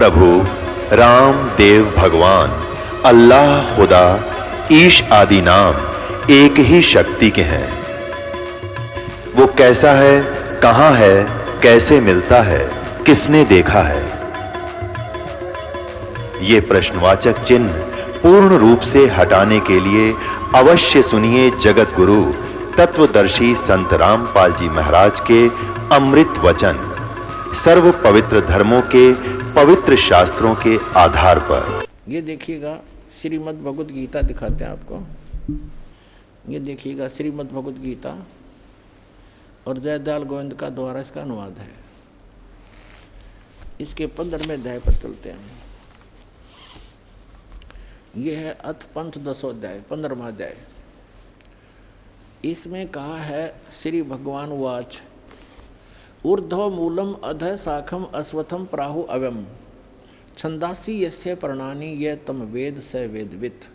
प्रभु राम देव भगवान अल्लाह खुदा ईश आदि नाम एक ही शक्ति के हैं। वो कैसा है, कहां है, कैसे मिलता है, किसने देखा है? ये प्रश्नवाचक चिन्ह पूर्ण रूप से हटाने के लिए अवश्य सुनिए जगत गुरु तत्वदर्शी संत रामपाल जी महाराज के अमृत वचन, सर्व पवित्र धर्मों के पवित्र शास्त्रों के आधार पर। ये देखिएगा श्रीमद् भगवत गीता दिखाते हैं आपको। ये देखिएगा श्रीमद् भगवत गीता और जयदयाल गोविंद का द्वारा इसका अनुवाद है। इसके 15वें अध्याय पर चलते हैं। यह है अथ पंथ 10वां अध्याय, 15वां अध्याय। इसमें कहा है श्री भगवान वाच ऊर्ध्व मूलम अधः शाखम अश्वत्थम प्राहु अव्यम छंदासी यस्य प्रणानी ये तम वेद स वेदवित।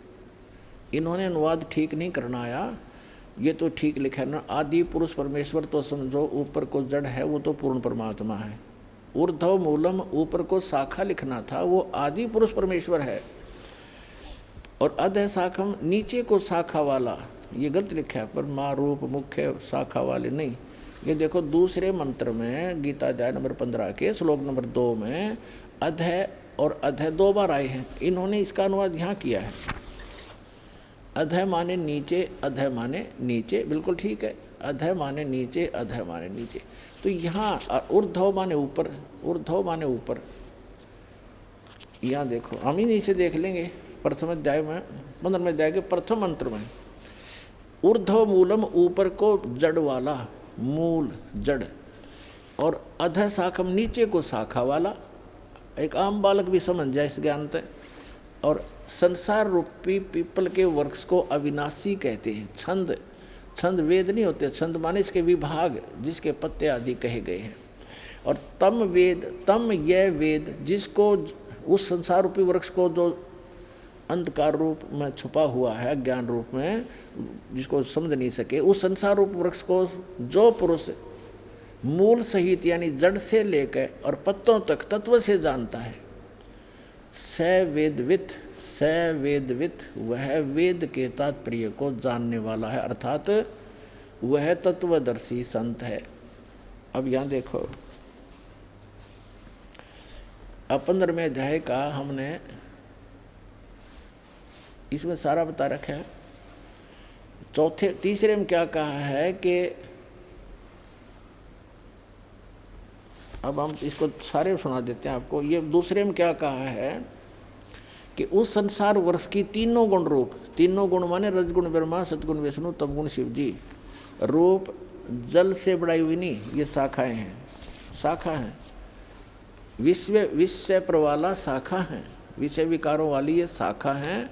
इन्होंने अनुवाद ठीक नहीं करना आया, ये तो ठीक लिखा ना। आदि पुरुष परमेश्वर तो समझो, ऊपर को जड़ है वो तो पूर्ण परमात्मा है। ऊर्ध्व मूलम ऊपर को शाखा लिखना था, वो आदि पुरुष परमेश्वर है। और अधः शाखम नीचे को शाखा वाला, ये गलत लिखा है। पर माँ रूप मुख्य शाखा वाले नहीं। ये देखो दूसरे मंत्र में गीता अध्याय नंबर 15 के श्लोक नंबर 2 में अधः और अधः 2 बार आए हैं। इन्होंने इसका अनुवाद यहाँ किया है। अधः माने नीचे, अधः माने नीचे, बिल्कुल ठीक है। अधः माने नीचे, अधः माने नीचे। तो यहाँ ऊर्ध्व माने ऊपर, ऊर्ध्व माने ऊपर। यहाँ देखो, हम ही इसे देख लेंगे प्रथम अध्याय में, 15वें अध्याय के प्रथम मंत्र में। ऊर्ध्व मूलम ऊपर को जड़ वाला, मूल जड़। और अधः शाखम नीचे को शाखा वाला। एक आम बालक भी समझ जाए इस ज्ञान से। और संसार रूपी पीपल के वृक्ष को अविनाशी कहते हैं। छंद, छंद वेद नहीं होते, छंद माने इसके विभाग जिसके पत्ते आदि कहे गए हैं। और तम वेद, तम यह वेद जिसको, उस संसार रूपी वृक्ष को जो अंधकार रूप में छुपा हुआ है, ज्ञान रूप में, जिसको समझ नहीं सके, उस संसार रूप वृक्ष को जो पुरुष मूल सहित यानी जड़ से लेकर और पत्तों तक तत्व से जानता है, स वेदवित, स वेदवित, वह वेद के तात्पर्य को जानने वाला है, अर्थात वह तत्वदर्शी संत है। अब यहाँ देखो, अब 15वें अध्याय का हमने इसमें सारा बता रखा है। तीसरे में क्या कहा है कि अब हम इसको सारे सुना देते हैं आपको। ये दूसरे में क्या कहा है कि उस संसार वर्ष की तीनों गुण रूप, तीनों गुण माने रजगुण ब्रह्मा, सतगुण विष्णु, तमगुण शिव जी। रूप जल से बढ़ाई हुई नहीं, ये शाखाएं हैं, शाखा हैं। विषय प्रवाला शाखा हैं, विषय विकारों वाली ये शाखा हैं।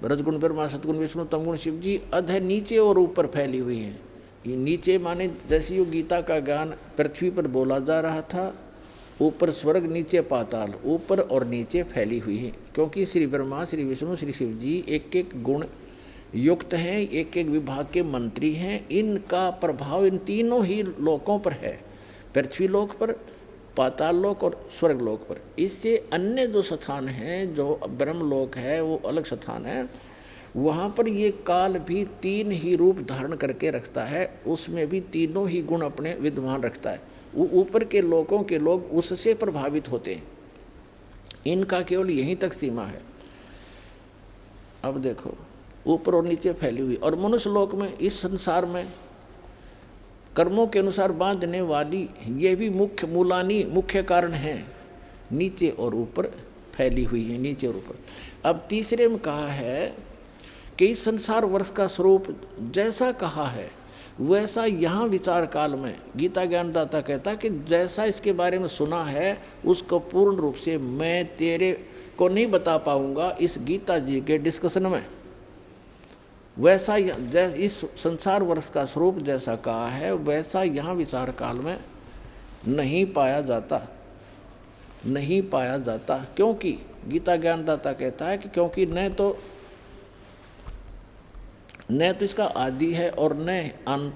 रजगुण ब्रह्मा, सतगुण विष्णु, तमगुण शिव जी। अधः नीचे और ऊपर फैली हुई है। ये नीचे माने जैसे यो गीता का ज्ञान पृथ्वी पर बोला जा रहा था, ऊपर स्वर्ग नीचे पाताल, ऊपर और नीचे फैली हुई है। क्योंकि श्री ब्रह्मा, श्री विष्णु, श्री शिव जी एक एक गुण युक्त हैं, एक एक विभाग के मंत्री हैं। इनका प्रभाव इन तीनों ही लोकों पर है, पृथ्वी लोक पर, पाताल लोक और स्वर्ग लोक पर। इससे अन्य जो स्थान हैं, जो ब्रह्मलोक है वो अलग स्थान है, वहाँ पर ये काल भी 3 ही रूप धारण करके रखता है। उसमें भी तीनों ही गुण अपने विद्यमान रखता है। वो ऊपर के लोकों के लोग उससे प्रभावित होते हैं। इनका केवल यहीं तक सीमा है। अब देखो, ऊपर और नीचे फैली हुई। और मनुष्य लोक में, इस संसार में कर्मों के अनुसार बांधने वाली ये भी मुख्य मूलानी, मुख्य कारण है, नीचे और ऊपर फैली हुई है, नीचे और ऊपर। अब तीसरे में कहा है कि इस संसार वर्ष का स्वरूप जैसा कहा है वैसा यहाँ विचार काल में गीता ज्ञानदाता कहता है कि जैसा इसके बारे में सुना है उसको पूर्ण रूप से मैं तेरे को नहीं बता पाऊंगा इस गीता जी के डिस्कशन में। वैसा इस संसार वर्ष का स्वरूप जैसा कहा है वैसा यहाँ विचार काल में नहीं पाया जाता, नहीं पाया जाता। क्योंकि गीता ज्ञानदाता कहता है कि क्योंकि न तो इसका आदि है और न अंत,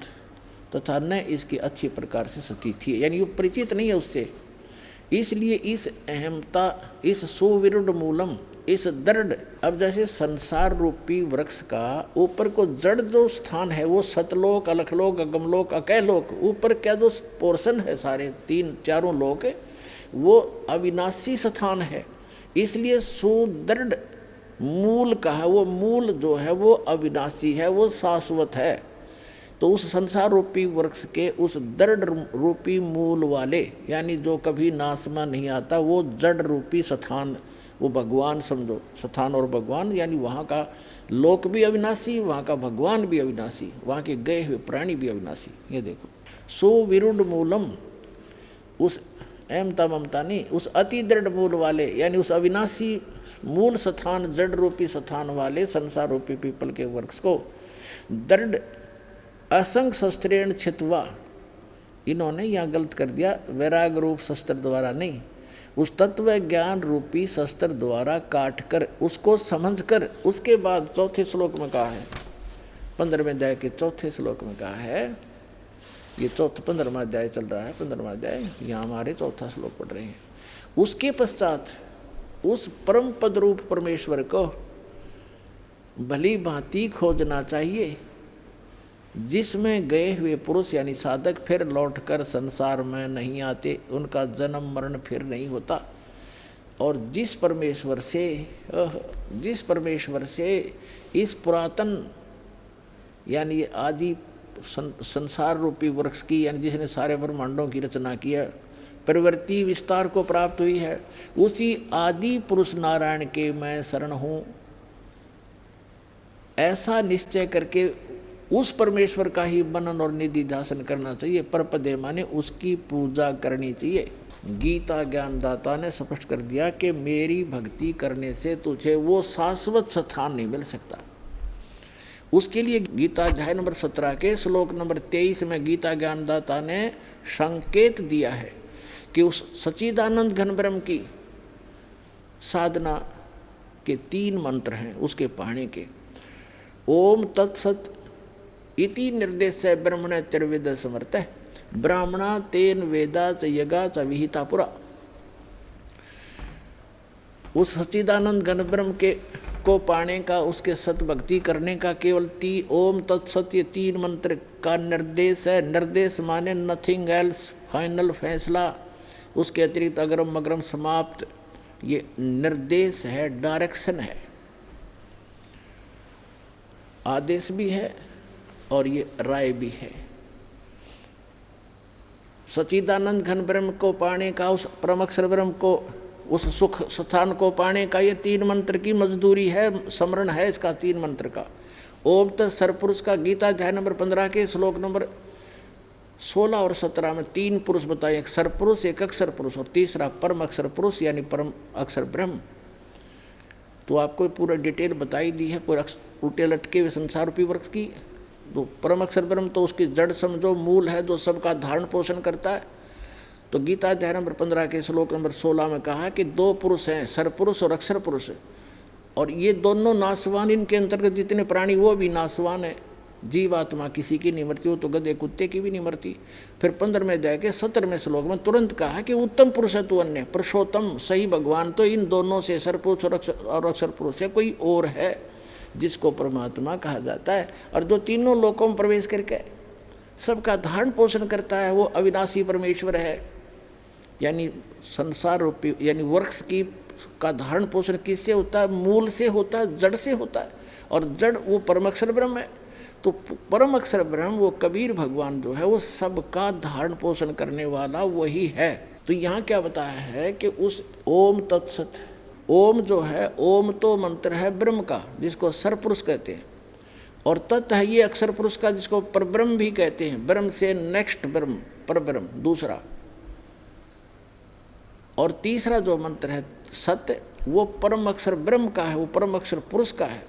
तथा न इसकी अच्छी प्रकार से स्थिति है, यानी वो परिचित नहीं है उससे। इसलिए इस अहमता, इस सुविरुद्ध मूलम, इस दृढ़, अब जैसे संसार रूपी वृक्ष का ऊपर को जड़ जो स्थान है वो सतलोक, अलखलोक, अगमलोक, अकैलोक, ऊपर क्या जो पोर्शन है सारे तीन चारों लोक वो अविनाशी स्थान है। इसलिए सुदृढ़ मूल कहा, वो मूल जो है वो अविनाशी है, वो शाश्वत है। तो उस संसार रूपी वृक्ष के उस दृढ़ रूपी मूल वाले, यानी जो कभी नाश में नहीं आता, वो जड़ रूपी स्थान, वो भगवान समझो, स्थान और भगवान, यानी वहाँ का लोक भी अविनाशी, वहाँ का भगवान भी अविनाशी, वहाँ के गए हुए प्राणी भी अविनाशी। ये देखो सुविरुद्ध मूलम, उस अहमता ममता नहीं, उस अति दृढ़ मूल वाले, यानी उस अविनाशी मूल स्थान, जड़ रूपी स्थान वाले संसार रूपी पीपल के वृक्ष को दृढ़ असंग शस्त्रेण छित्वा, इन्होंने यहाँ गलत कर दिया, वैराग रूप शस्त्र द्वारा नहीं, उस तत्व ज्ञान रूपी शस्त्र द्वारा काट कर, उसको समझ कर, उसके बाद चौथे श्लोक में कहा है, 15वें अध्याय के चौथे श्लोक में कहा है, ये 15वां अध्याय चल रहा है, 15वां अध्याय, यहाँ हमारे चौथा श्लोक पढ़ रहे हैं। उसके पश्चात उस परम पद रूप परमेश्वर को भली भांति खोजना चाहिए, जिसमें गए हुए पुरुष यानी साधक फिर लौटकर संसार में नहीं आते, उनका जन्म मरण फिर नहीं होता। और जिस परमेश्वर से इस पुरातन यानी आदि संसार रूपी वृक्ष की, यानी जिसने सारे ब्रह्मांडों की रचना की है, प्रवृत्ति विस्तार को प्राप्त हुई है, उसी आदि पुरुष नारायण के मैं शरण हूँ, ऐसा निश्चय करके उस परमेश्वर का ही मनन और निधि ध्यान करना चाहिए। परपदे माने उसकी पूजा करनी चाहिए। गीता ज्ञानदाता ने स्पष्ट कर दिया कि मेरी भक्ति करने से तुझे वो शाश्वत स्थान नहीं मिल सकता। उसके लिए गीता अध्याय नंबर 17 के श्लोक नंबर 23 में गीता ज्ञानदाता ने संकेत दिया है कि उस सच्चिदानंद घन ब्रह्म की साधना के 3 मंत्र हैं उसके पाने के। ओम तत्सत इति निर्देश ब्रह्मण तिर्वेद समर्थ ब्राह्मणा तेन वेदा च यगा च विहिता पुरा। उस सच्चिदानंद घन ब्रह्म के को पाने का, उसके सत भक्ति करने का केवल ओम तत्सत ये 3 मंत्र का निर्देश है। निर्देश माने नथिंग एल्स, फाइनल फैसला, उसके अतिरिक्त अग्रम मग्रम समाप्त, ये निर्देश है, डायरेक्शन है, आदेश भी है और ये राय भी है। सच्चिदानंद घन ब्रह्म को पाने का, उस परम अक्षर ब्रह्म को, उस सुख स्थान को पाने का ये 3 मंत्र की मजदूरी है, स्मरण है इसका 3 मंत्र का। ओम तत् सरपुरुष का गीता अध्याय नंबर 15 के श्लोक नंबर 16 और 17 में 3 पुरुष बताए, एक सरपुरुष, एक अक्षर पुरुष और तीसरा परम अक्षर पुरुष यानी परम अक्षर ब्रह्म। तो आपको पूरा डिटेल बताई दी है पूरा उल्टे लटके हुए संसार रूपी वृक्ष की। तो परम अक्षर ब्रह्म तो उसकी जड़ समझो, मूल है जो सबका धारण पोषण करता है। तो गीता अध्याय नंबर 15 के श्लोक नंबर 16 में कहा कि 2 पुरुष हैं, सरपुरुष और अक्षर पुरुष, और ये दोनों नाशवान, इनके अंतर्गत जितने प्राणी वो भी नाशवान है। जीवात्मा किसी की नहीं मरती, वो तो गधे कुत्ते की भी नहीं मरती। फिर 15वें अध्याय के 17वें श्लोक में तुरंत कहा कि उत्तम पुरुष है तू अन्य, पुरुषोत्तम सही भगवान तो इन दोनों से, सरपुरुष और अक्षर पुरुष है, कोई और है जिसको परमात्मा कहा जाता है। और जो तीनों लोकों में प्रवेश करके सबका धारण पोषण करता है वो अविनाशी परमेश्वर है। यानी संसार रूपी यानी वृक्ष की का धारण पोषण किससे होता है? मूल से होता है, जड़ से होता है, और जड़ वो परम अक्षर ब्रह्म है। तो परम अक्षर ब्रह्म वो कबीर भगवान जो है वो सबका धारण पोषण करने वाला वही है। तो यहाँ क्या बताया है कि उस ओम तत्सत, ओम जो है, ओम तो मंत्र है ब्रह्म का जिसको सरपुरुष कहते हैं, और तत् है ये अक्षर पुरुष का जिसको परब्रह्म भी कहते हैं। ब्रह्म से नेक्स्ट ब्रह्म, परब्रह्म दूसरा, और तीसरा जो मंत्र है सत्य वो परम अक्षर ब्रह्म का है, वो परम अक्षर पुरुष का है।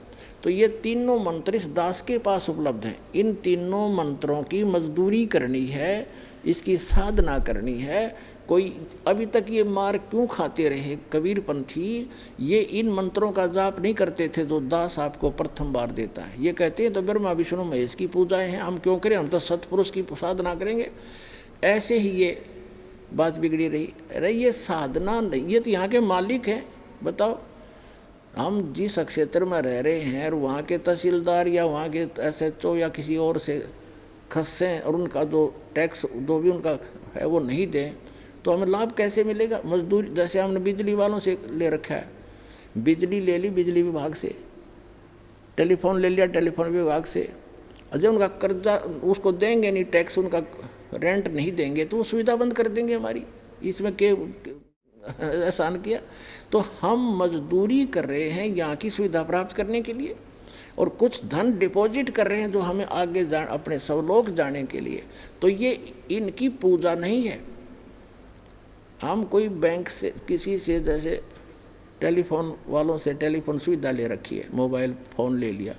तो ये तीनों मंत्र इस दास के पास उपलब्ध हैं। इन तीनों मंत्रों की मजदूरी करनी है, इसकी साधना करनी है। कोई अभी तक ये मार क्यों खाते रहे कबीर पंथी? ये इन मंत्रों का जाप नहीं करते थे जो दास आपको प्रथम बार देता है। ये कहते हैं तो ब्रह्मा विष्णु महेश की पूजाएं हैं, हम क्यों करें, हम तो सतपुरुष की साधना करेंगे। ऐसे ही ये बात बिगड़ी रही। अरे ये साधना नहीं, ये तो यहाँ के मालिक हैं। बताओ, हम जिस क्षेत्र में रह रहे हैं और वहाँ के तहसीलदार या वहाँ के SHO या किसी और से खस्सें और उनका जो टैक्स जो भी उनका है वो नहीं दें, तो हमें लाभ कैसे मिलेगा? मजदूरी, जैसे हमने बिजली वालों से ले रखा है, बिजली ले ली बिजली विभाग से, टेलीफोन ले लिया टेलीफोन विभाग से, और जब उनका कर्जा उसको देंगे नहीं, टैक्स उनका रेंट नहीं देंगे, तो वो सुविधा बंद कर देंगे हमारी। इसमें के एहसान किया? तो हम मजदूरी कर रहे हैं यहाँ की सुविधा प्राप्त करने के लिए, और कुछ धन डिपॉजिट कर रहे हैं जो हमें आगे अपने स्वलोक जाने के लिए। तो ये इनकी पूजा नहीं है। हम कोई बैंक से किसी से, जैसे टेलीफोन वालों से टेलीफोन सुविधा ले रखी है, मोबाइल फ़ोन ले लिया,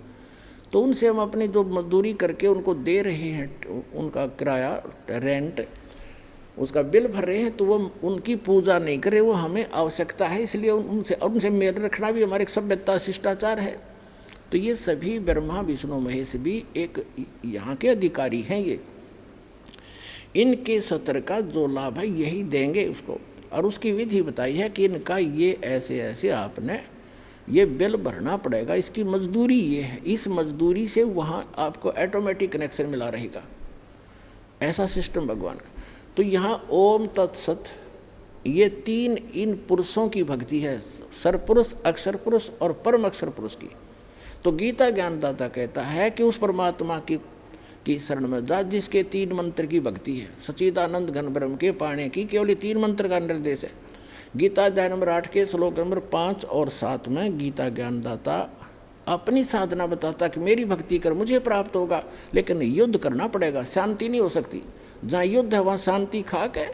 तो उनसे हम अपनी जो मजदूरी करके उनको दे रहे हैं, उनका किराया रेंट, उसका बिल भर रहे हैं, तो वो उनकी पूजा नहीं करे, वो हमें आवश्यकता है, इसलिए उनसे मेल रखना भी हमारे सभ्यता शिष्टाचार है। तो ये सभी ब्रह्मा विष्णु महेश भी एक यहाँ के अधिकारी हैं। ये इनके सत्र का जो लाभ है यही देंगे उसको, और उसकी विधि बताई है कि इनका ये ऐसे ऐसे आपने ये बिल भरना पड़ेगा, इसकी मजदूरी ये है, इस मजदूरी से वहाँ आपको ऑटोमेटिक कनेक्शन मिला रहेगा। ऐसा सिस्टम भगवान का। तो यहाँ ओम तत्सत, ये तीन इन पुरुषों की भक्ति है, सरपुरुष, अक्षर पुरुष और परम अक्षर पुरुष की। तो गीता ज्ञानदाता कहता है कि उस परमात्मा की शरण में जा जिसके 3 मंत्र की भक्ति है। सच्चिदानंद घन ब्रह्म के पाने की केवल 3 मंत्र का निर्देश है। गीता अध्याय नंबर 8 के श्लोक नंबर 5 और 7 में गीता ज्ञानदाता अपनी साधना बताता कि मेरी भक्ति कर मुझे प्राप्त होगा, लेकिन युद्ध करना पड़ेगा, शांति नहीं हो सकती। जहाँ युद्ध है वहाँ शांति खाक है।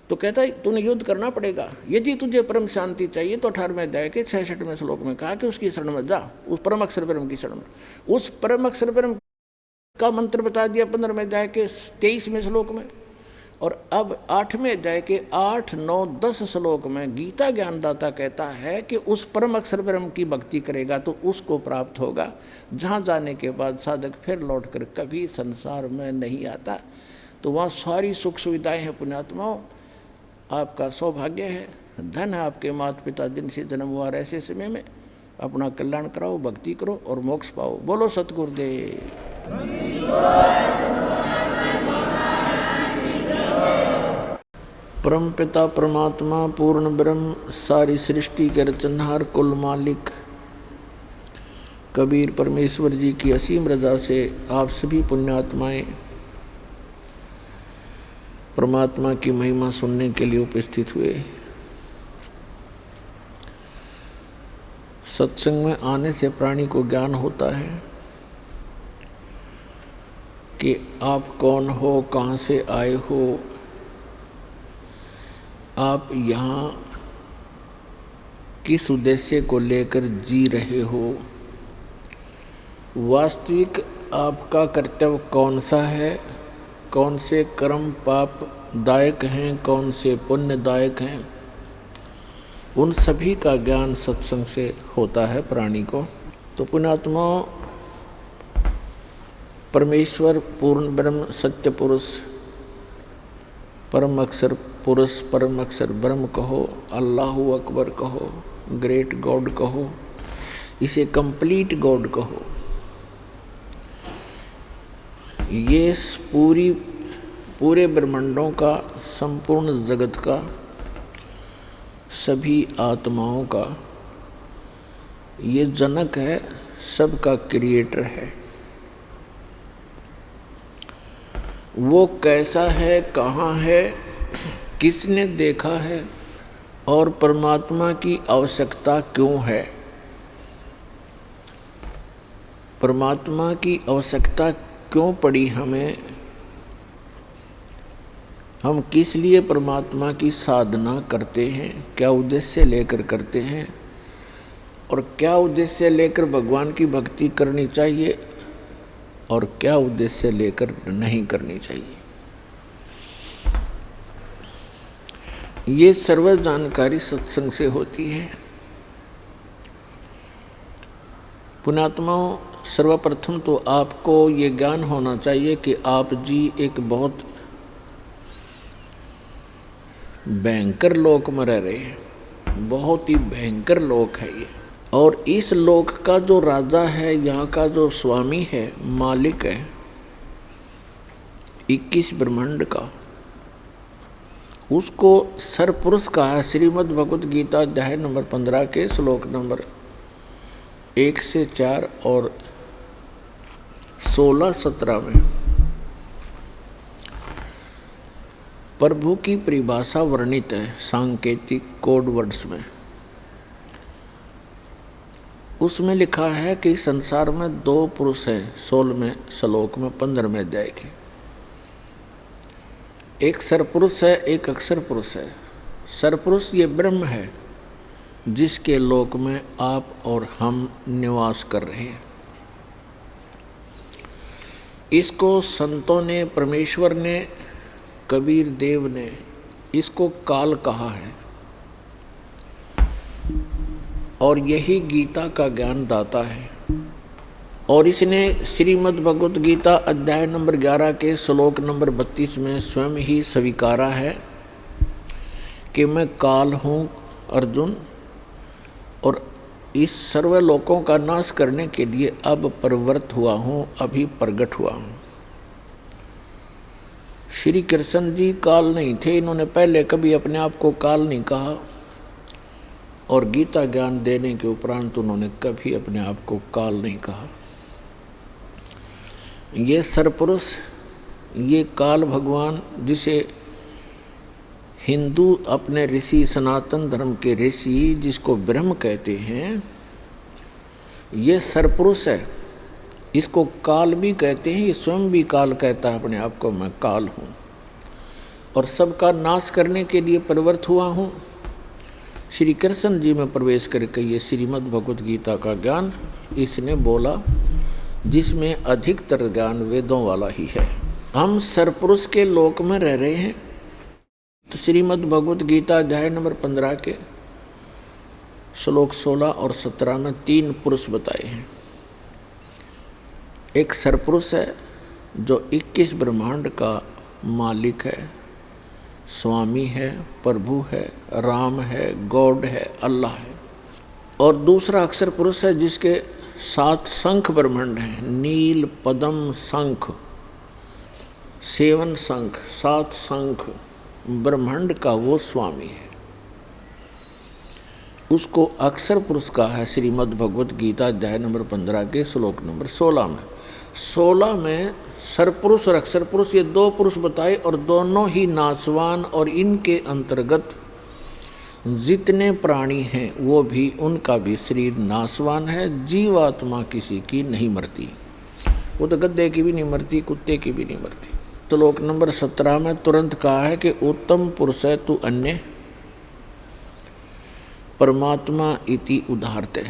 तो कहता है तूने युद्ध करना पड़ेगा, यदि तुझे परम शांति चाहिए तो 18वें अध्याय के 66वें श्लोक में कहा कि उसकी शरण में जा, उस परम अक्षर ब्रह्म की शरण में। उस परम अक्षर ब्रह्म का मंत्र बता दिया 15वें अध्याय के 23वें श्लोक में, और अब 8वें अध्याय के 8, 9, 10 श्लोक में गीता ज्ञानदाता कहता है कि उस परम अक्षर ब्रह्म की भक्ति करेगा तो उसको प्राप्त होगा, जहाँ जाने के बाद साधक फिर लौटकर कभी संसार में नहीं आता। तो वहाँ सारी सुख सुविधाएं हैं। पुण्यात्माओं, आपका सौभाग्य है, धन है आपके माता पिता जिनसे जन्म हुआ ऐसे समय में। अपना कल्याण कराओ, भक्ति करो और मोक्ष पाओ। बोलो सतगुरुदेव। परम पिता परमात्मा पूर्ण ब्रह्म सारी सृष्टि के रचनहार कुल मालिक कबीर परमेश्वर जी की असीम रजा से आप सभी पुण्यात्माएं परमात्मा की महिमा सुनने के लिए उपस्थित हुए। सत्संग में आने से प्राणी को ज्ञान होता है कि आप कौन हो, कहाँ से आए हो, आप यहाँ किस उद्देश्य को लेकर जी रहे हो, वास्तविक आपका कर्तव्य कौन सा है, कौन से कर्म पाप दायक हैं, कौन से पुण्यदायक हैं, उन सभी का ज्ञान सत्संग से होता है प्राणी को। तो पुण्यात्मा, परमेश्वर पूर्ण ब्रह्म सत्य पुरुष परम अक्षर पुरुष परम अक्षर ब्रह्म कहो, अल्लाहु अकबर कहो, ग्रेट गॉड कहो, इसे कंप्लीट गॉड कहो, ये पूरे ब्रह्मांडों का, संपूर्ण जगत का, सभी आत्माओं का ये जनक है, सबका क्रिएटर है। वो कैसा है, कहाँ है, किसने देखा है और परमात्मा की आवश्यकता क्यों है, परमात्मा की आवश्यकता क्यों पड़ी हमें, हम किस लिए परमात्मा की साधना करते हैं, क्या उद्देश्य लेकर करते हैं और क्या उद्देश्य लेकर भगवान की भक्ति करनी चाहिए और क्या उद्देश्य लेकर नहीं करनी चाहिए। ये सर्व जानकारी सत्संग से होती है। पुण्यात्माओं, सर्वप्रथम तो आपको ये ज्ञान होना चाहिए कि आप जी एक बहुत भयंकर लोक में रह रहे हैं, बहुत ही भयंकर लोक है ये। और इस लोक का जो राजा है, यहाँ का जो स्वामी है, मालिक है 21 ब्रह्मांड का, उसको सरपुरुष कहा है। श्रीमद् भगवत गीता अध्याय नंबर 15 के श्लोक नंबर 1 से 4 और 16-17 में प्रभु की परिभाषा वर्णित है सांकेतिक कोड वर्ड्स में। उसमें लिखा है कि संसार में 2 पुरुष हैं 16वें श्लोक में 15वें अध्याय के। एक सरपुरुष है, एक अक्षर पुरुष है। सरपुरुष ये ब्रह्म है जिसके लोक में आप और हम निवास कर रहे हैं। इसको संतों ने, परमेश्वर ने, कबीर देव ने इसको काल कहा है और यही गीता का ज्ञान दाता है। और इसने श्रीमद् भगवत गीता अध्याय नंबर 11 के श्लोक नंबर 32 में स्वयं ही स्वीकारा है कि मैं काल हूँ अर्जुन, और इस सर्वलोकों का नाश करने के लिए अब प्रवृत्त हुआ हूँ, अभी प्रकट हुआ हूँ। श्री कृष्ण जी काल नहीं थे, इन्होंने पहले कभी अपने आप को काल नहीं कहा, और गीता ज्ञान देने के उपरांत उन्होंने कभी अपने आप को काल नहीं कहा। ये सरपुरुष, ये काल भगवान, जिसे हिंदू अपने ऋषि, सनातन धर्म के ऋषि जिसको ब्रह्म कहते हैं, ये सरपुरुष है। इसको काल भी कहते हैं, ये स्वयं भी काल कहता है अपने आप को, मैं काल हूँ और सबका नाश करने के लिए प्रवृत्त हुआ हूँ। श्री कृष्ण जी में प्रवेश करके ये श्रीमद् भगवत गीता का ज्ञान इसने बोला, जिसमें अधिकतर ज्ञान वेदों वाला ही है। हम सरपुरुष के लोक में रह रहे हैं। तो श्रीमद् भगवत गीता अध्याय नंबर 15 के श्लोक 16 और 17 में 3 पुरुष बताए हैं। एक सरपुरुष है जो 21 ब्रह्मांड का मालिक है, स्वामी है, प्रभु है, राम है, गॉड है, अल्लाह है। और दूसरा अक्षर पुरुष है जिसके 7 शंख ब्रह्मांड हैं, नील, पद्म, शंख, 7 शंख, 7 शंख ब्रह्मांड का वो स्वामी है। उसको अक्षर पुरुष कहा है श्रीमद् भगवत गीता अध्याय नंबर 15 के श्लोक नंबर 16 में। 16 में सरपुरुष और अक्षर पुरुष ये 2 पुरुष बताए, और दोनों ही नाशवान, और इनके अंतर्गत जितने प्राणी हैं वो भी, उनका भी शरीर नाशवान है। जीवात्मा किसी की नहीं मरती, वो तो गद्दे की भी नहीं मरती, कुत्ते की भी नहीं मरती। श्लोक नंबर 17 में तुरंत कहा है कि उत्तम पुरुष है तू अन्य परमात्मा इति उदाहरते।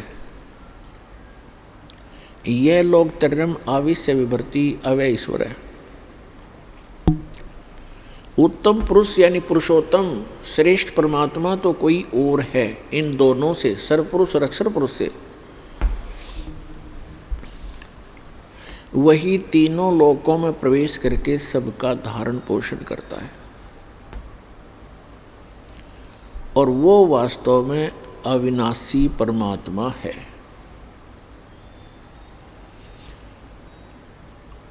यह लोग तरम आविश्य विभर्ति अव्यय ईश्वर है। उत्तम पुरुष यानी पुरुषोत्तम, श्रेष्ठ परमात्मा तो कोई और है इन दोनों से, सरपुरुष और अक्षर पुरुष से। वही तीनों लोकों में प्रवेश करके सबका धारण पोषण करता है, और वो वास्तव में अविनाशी परमात्मा है।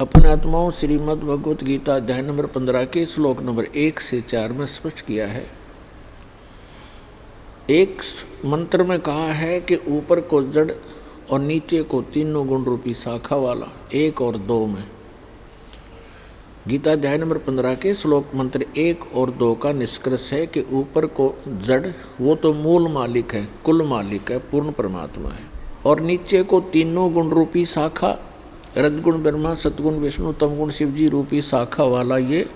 अपने आत्माओं श्रीमद् भगवत गीता अध्याय नंबर 15 के श्लोक नंबर 1 से 4 में स्पष्ट किया है। एक मंत्र में कहा है कि ऊपर को जड़ और नीचे को तीनों गुण रूपी शाखा वाला, 1 और 2 में। गीता अध्याय नंबर 15 के श्लोक मंत्र 1 और 2 का निष्कर्ष है कि ऊपर को जड़ वो तो मूल मालिक है, कुल मालिक है, पूर्ण परमात्मा है, और नीचे को तीनों गुण रूपी शाखा, रजगुण ब्रह्मा, सतगुण विष्णु, तमगुण शिव जी रूपी शाखा वाला ये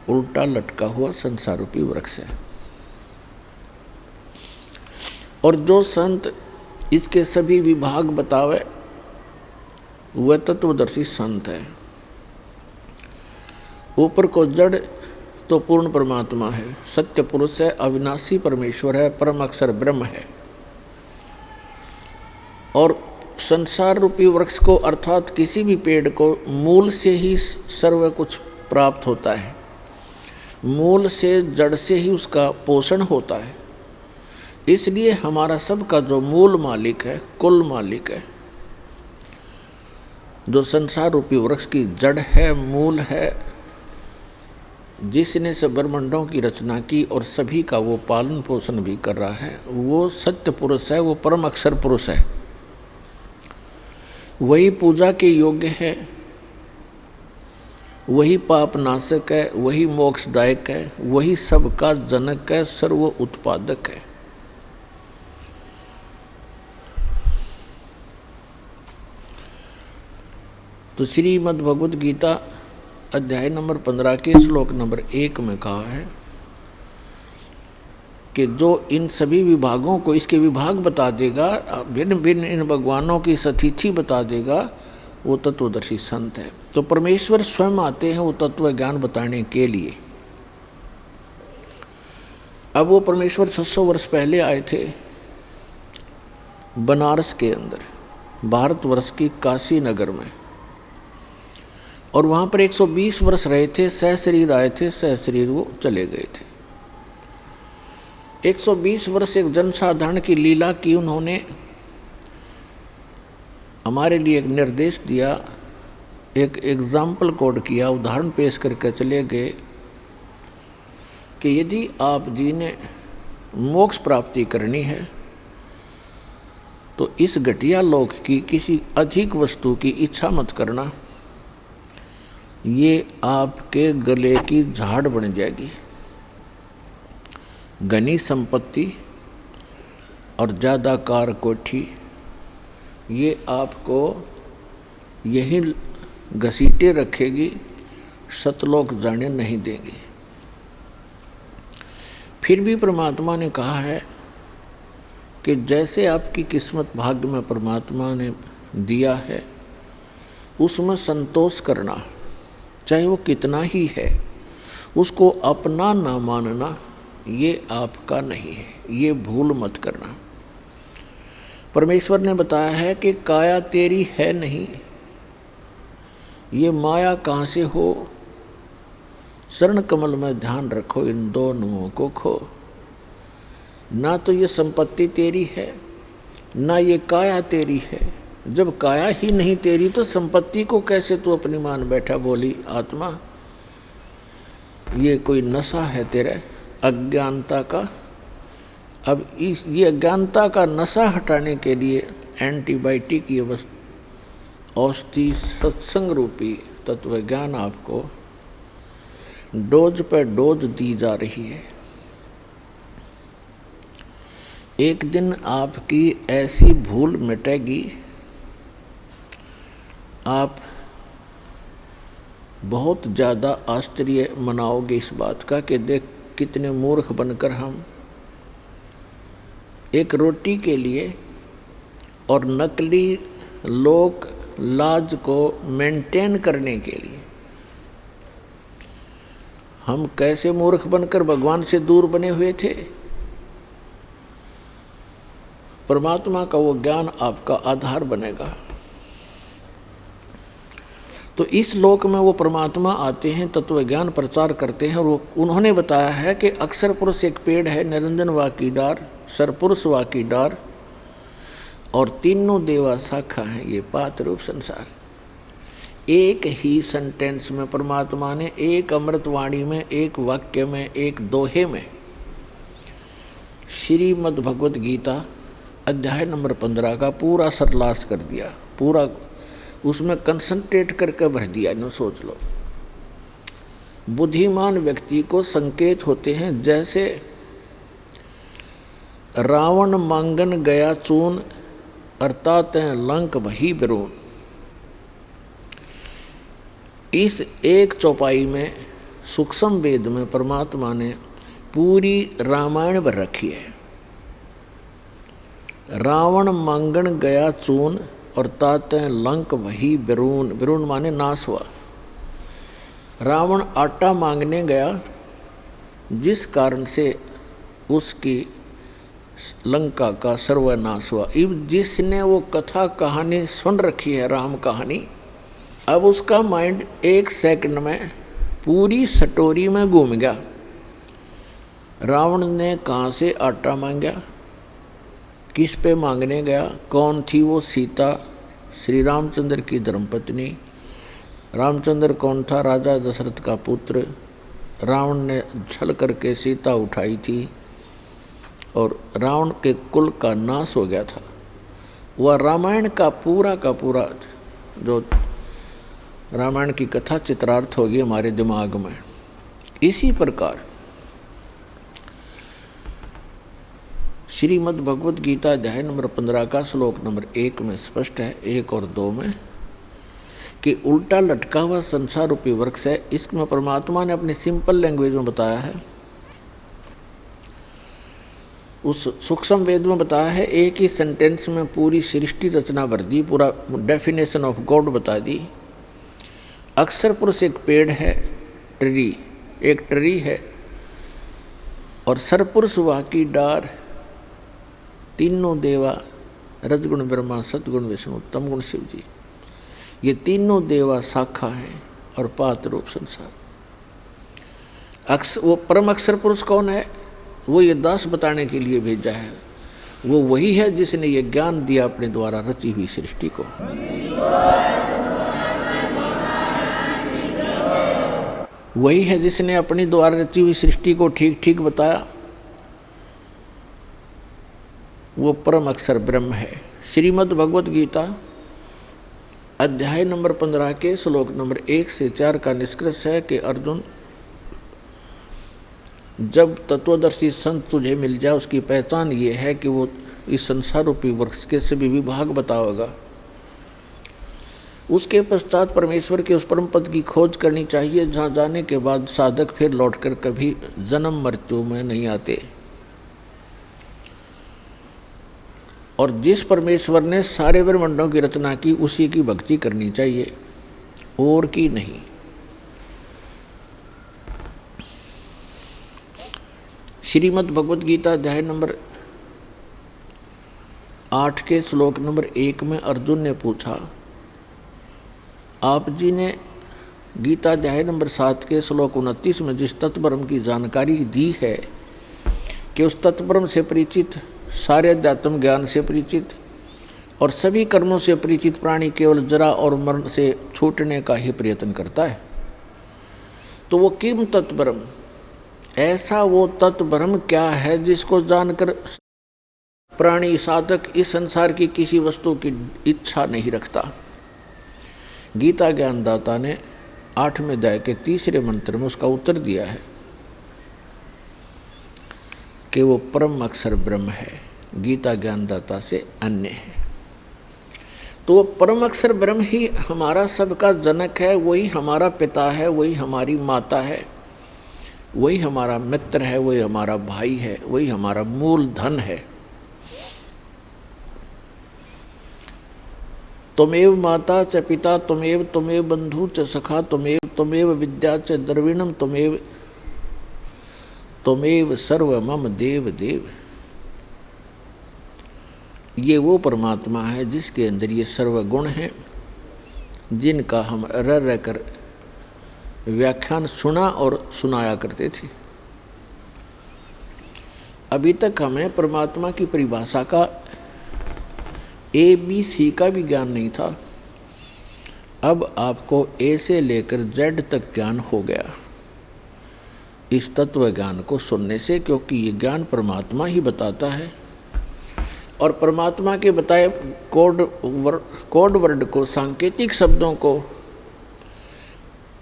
उल्टा लटका हुआ संसार रूपी वृक्ष है। और जो संत इसके सभी विभाग बतावे वह तत्वदर्शी संत है। ऊपर को जड़ तो पूर्ण परमात्मा है, सत्य पुरुष है, अविनाशी परमेश्वर है, परम अक्षर ब्रह्म है। और संसार रूपी वृक्ष को अर्थात किसी भी पेड़ को मूल से ही सर्व कुछ प्राप्त होता है। मूल से, जड़ से ही उसका पोषण होता है। इसलिए हमारा सबका जो मूल मालिक है, कुल मालिक है, जो संसार रूपी वृक्ष की जड़ है, मूल है, जिसने सब ब्रह्मांडों की रचना की और सभी का वो पालन पोषण भी कर रहा है, वो सत्य पुरुष है, वो परम अक्षर पुरुष है। वही पूजा के योग्य है, वही पाप नाशक है, वही मोक्षदायक है, वही सबका जनक है, सर्व उत्पादक है। तो श्रीमद् भगवद गीता अध्याय नंबर 15 के श्लोक नंबर 1 में कहा है कि जो इन सभी विभागों को, इसके विभाग बता देगा, भिन्न भिन्न इन भगवानों की सतिथि बता देगा, वो तत्वदर्शी संत है। तो परमेश्वर स्वयं आते हैं वो तत्व ज्ञान बताने के लिए। अब वो परमेश्वर 600 वर्ष पहले आए थे बनारस के अंदर, भारतवर्ष की काशी नगर में, और वहाँ पर 120 वर्ष रहे थे। सहशरीर आए थे, सहशरीर वो चले गए थे। 120 वर्ष एक जनसाधारण की लीला की उन्होंने, हमारे लिए एक निर्देश दिया, एक एग्जाम्पल कोड किया, उदाहरण पेश करके चले गए कि यदि आप जी ने मोक्ष प्राप्ति करनी है तो इस घटिया लोक की किसी अधिक वस्तु की इच्छा मत करना, ये आपके गले की झाड़ बन जाएगी। घनी संपत्ति और ज़्यादाकार कोठी ये आपको यही घसीटे रखेगी, सतलोक जाने नहीं देंगे। फिर भी परमात्मा ने कहा है कि जैसे आपकी किस्मत भाग्य में परमात्मा ने दिया है उसमें संतोष करना, चाहे वो कितना ही है, उसको अपना ना मानना, ये आपका नहीं है, ये भूल मत करना। परमेश्वर ने बताया है कि काया तेरी है नहीं, ये माया कहाँ से हो, शरण कमल में ध्यान रखो, इन दोनों को खो। ना तो ये संपत्ति तेरी है, ना ये काया तेरी है। जब काया ही नहीं तेरी तो संपत्ति को कैसे तू अपनी मान बैठा। बोली आत्मा, ये कोई नशा है तेरे अज्ञानता का। अब ये अज्ञानता का नशा हटाने के लिए एंटीबायोटिक की औषधि सत्संग रूपी तत्व ज्ञान आपको डोज पर डोज दी जा रही है। एक दिन आपकी ऐसी भूल मिटेगी, आप बहुत ज़्यादा आश्चर्य मनाओगे इस बात का कि देख कितने मूर्ख बनकर हम एक रोटी के लिए और नकली लोक लाज को मेंटेन करने के लिए हम कैसे मूर्ख बनकर भगवान से दूर बने हुए थे। परमात्मा का वो ज्ञान आपका आधार बनेगा। तो इस लोक में वो परमात्मा आते हैं, तत्व ज्ञान प्रचार करते हैं। और उन्होंने बताया है कि अक्षर पुरुष एक पेड़ है, निरंजन वा की डार, सरपुरुष वा की डार, और तीनों देवा शाखा हैं ये पात रूप संसार। एक ही सेंटेंस में परमात्मा ने, एक अमृतवाणी में, एक वाक्य में, एक दोहे में श्रीमद् भगवद गीता अध्याय नंबर 15 का पूरा सरलास कर दिया, पूरा उसमें कंसंट्रेट करके भर दिया। नो सोच लो, बुद्धिमान व्यक्ति को संकेत होते हैं जैसे रावण मांगन गया चून, अर्थात लंक वही बिरून। इस एक चौपाई में सूक्ष्म वेद में परमात्मा ने पूरी रामायण भर रखी है। रावण मांगन गया चून और तात लंक वही बिरून, बिरून माने नाश हुआ। रावण आटा मांगने गया जिस कारण से उसकी लंका का सर्वनाश हुआ। अब जिसने वो कथा कहानी सुन रखी है, राम कहानी, अब उसका माइंड एक सेकंड में पूरी स्टोरी में घूम गया। रावण ने कहाँ से आटा मांगा, किस पे मांगने गया, कौन थी वो सीता, श्री रामचंद्र की धर्मपत्नी। रामचंद्र कौन था, राजा दशरथ का पुत्र। रावण ने छल करके सीता उठाई थी और रावण के कुल का नाश हो गया था। वह रामायण का पूरा जो रामायण की कथा चित्रार्थ होगी हमारे दिमाग में। इसी प्रकार श्रीमद् भगवत गीता अध्याय नंबर 15 का श्लोक नंबर 1 में स्पष्ट है, 1 और 2 में, कि उल्टा लटका हुआ संसार रूपी वृक्ष है। इसमें परमात्मा ने अपनी सिंपल लैंग्वेज में बताया है, उस सूक्ष्म वेद में बताया है, एक ही सेंटेंस में पूरी सृष्टि रचना भर दी, पूरा डेफिनेशन ऑफ गॉड बता दी। अक्षर पुरुष एक पेड़ है, ट्री, एक ट्री है, और सरपुरुष वह की डार, तीनों देवा, रजगुण ब्रह्मा, सतगुण विष्णु, तमगुण शिव जी, ये तीनों देवा शाखा हैं और पात रूप संसार। वो परम अक्षर पुरुष कौन है, वो ये दास बताने के लिए भेजा है। वो वही है जिसने ये ज्ञान दिया अपने द्वारा रची हुई सृष्टि को। वही है जिसने अपनी द्वारा रची हुई सृष्टि को ठीक ठीक बताया। वो परम अक्षर ब्रह्म है। श्रीमद् भगवत गीता अध्याय नंबर 15 के श्लोक नंबर 1 से 4 का निष्कर्ष है कि अर्जुन, जब तत्वदर्शी संत तुझे मिल जाए, उसकी पहचान ये है कि वो इस संसार रूपी वृक्ष के सभी विभाग बताओगा। उसके पश्चात परमेश्वर के उस परम पद की खोज करनी चाहिए, जहाँ जाने के बाद साधक फिर लौटकर कभी जन्म मृत्यु में नहीं आते। और जिस परमेश्वर ने सारे ब्रह्मांडों की रचना की, उसी की भक्ति करनी चाहिए, और की नहीं। श्रीमद् भगवत गीता अध्याय नंबर 8 के श्लोक नंबर 1 में अर्जुन ने पूछा, आप जी ने गीता अध्याय नंबर 7 के श्लोक 29 में जिस तत्ब्रह्म की जानकारी दी है कि उस तत्ब्रह्म से परिचित, सारे अध्यात्म ज्ञान से परिचित और सभी कर्मों से परिचित प्राणी केवल जरा और मरण से छूटने का ही प्रयत्न करता है, तो वो किम तत्ब्रह्म, ऐसा वो तत्ब्रह्म क्या है जिसको जानकर प्राणी साधक इस संसार की किसी वस्तु की इच्छा नहीं रखता। गीता ज्ञानदाता ने 8वें अध्याय के 3रे मंत्र में उसका उत्तर दिया है कि वो परम अक्षर ब्रह्म है, गीता ज्ञानदाता से अन्य है। तो वो परम अक्षर ब्रह्म ही हमारा सबका जनक है, वही हमारा पिता है, वही हमारी माता है, वही हमारा मित्र है, वही हमारा भाई है, वही हमारा मूल धन है। त्वमेव माता च पिता त्वमेव बंधु च सखा त्वमेव विद्या च द्रविणम त्वमेव सर्व मम देव देव। ये वो परमात्मा है जिसके अंदर ये सर्वगुण हैं, जिनका हम रह कर व्याख्यान सुना और सुनाया करते थे। अभी तक हमें परमात्मा की परिभाषा का ABC का भी ज्ञान नहीं था। अब आपको A से लेकर Z तक ज्ञान हो गया इस तत्व ज्ञान को सुनने से, क्योंकि ये ज्ञान परमात्मा ही बताता है और परमात्मा के बताए कोड वर्ड को, सांकेतिक शब्दों को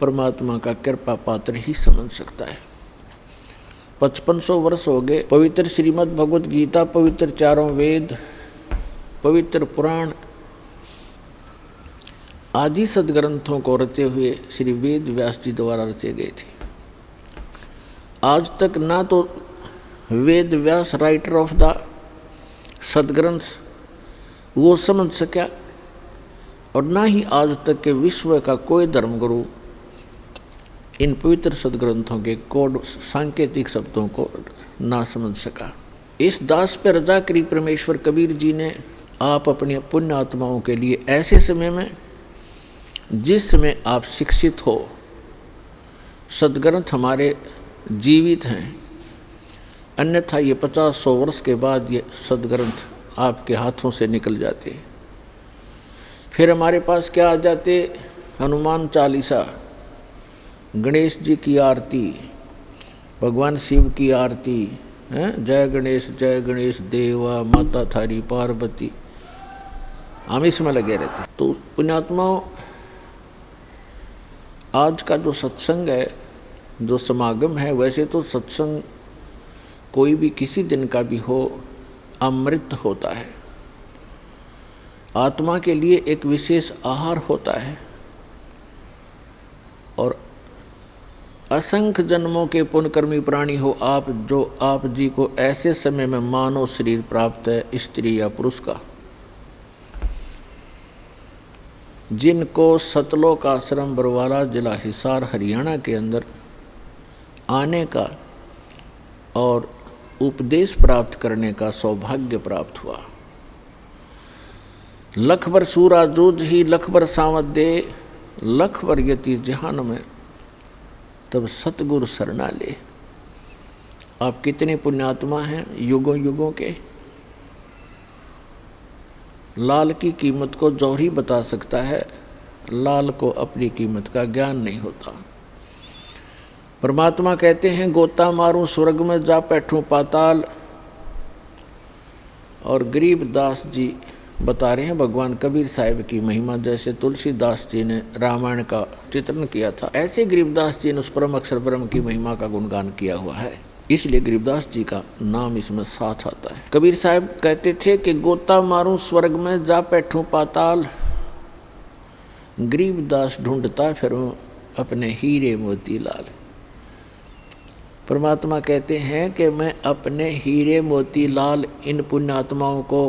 परमात्मा का कृपा पात्र ही समझ सकता है। 5500 वर्ष हो गए पवित्र श्रीमद् भगवत गीता, पवित्र चारों वेद, पवित्र पुराण आदि सदग्रंथों को रचे हुए श्री वेद व्यास जी द्वारा रचे गए थे। आज तक ना तो Ved Vyas writer of the सदग्रंथ वो समझ सका, और ना ही आज तक के विश्व का कोई धर्मगुरु इन पवित्र सदग्रंथों के कोड सांकेतिक शब्दों को ना समझ सका। इस दास पर रजा करी परमेश्वर कबीर जी ने आप अपनी पुण्य आत्माओं के लिए ऐसे समय में, जिस समय आप शिक्षित हो, सदग्रंथ हमारे जीवित हैं, अन्यथा ये 50-100 वर्ष के बाद ये सदग्रंथ आपके हाथों से निकल जाते। फिर हमारे पास क्या आ जाते, हनुमान चालीसा, गणेश जी की आरती, भगवान शिव की आरती, जय गणेश देवा, माता थारी पार्वती, हम इसमें लगे रहते। तो पुण्यात्माओं, आज का जो सत्संग है, जो समागम है, वैसे तो सत्संग कोई भी किसी दिन का भी हो अमृत होता है, आत्मा के लिए एक विशेष आहार होता है। और असंख्य जन्मों के पुण्यकर्मी प्राणी हो आप, जो आप जी को ऐसे समय में मानव शरीर प्राप्त है, स्त्री या पुरुष का, जिनको सतलोक आश्रम बरवाला जिला हिसार हरियाणा के अंदर आने का और उपदेश प्राप्त करने का सौभाग्य प्राप्त हुआ। लख बर सूरा जूझ ही लख बर सावत दे, लख बर यति जहान में तब सतगुरु शरणा ले। आप कितने पुण्यात्मा हैं युगों युगों के। लाल की कीमत को जौहरी बता सकता है, लाल को अपनी कीमत का ज्ञान नहीं होता। परमात्मा कहते हैं गोता मारूं स्वर्ग में जा बैठूं पाताल, और गरीबदास जी बता रहे हैं भगवान कबीर साहिब की महिमा। जैसे तुलसीदास जी ने रामायण का चित्रण किया था, ऐसे गरीबदास जी ने उस परम अक्षर ब्रह्म की महिमा का गुणगान किया हुआ है, इसलिए गरीबदास जी का नाम इसमें साथ आता है। कबीर साहब कहते थे कि गोता मारूं स्वर्ग में जा बैठूं पाताल, गरीबदास ढूंढता फिरूं अपने हीरे मोती लाल। परमात्मा कहते हैं कि मैं अपने हीरे मोती लाल इन पुण्यात्माओं को,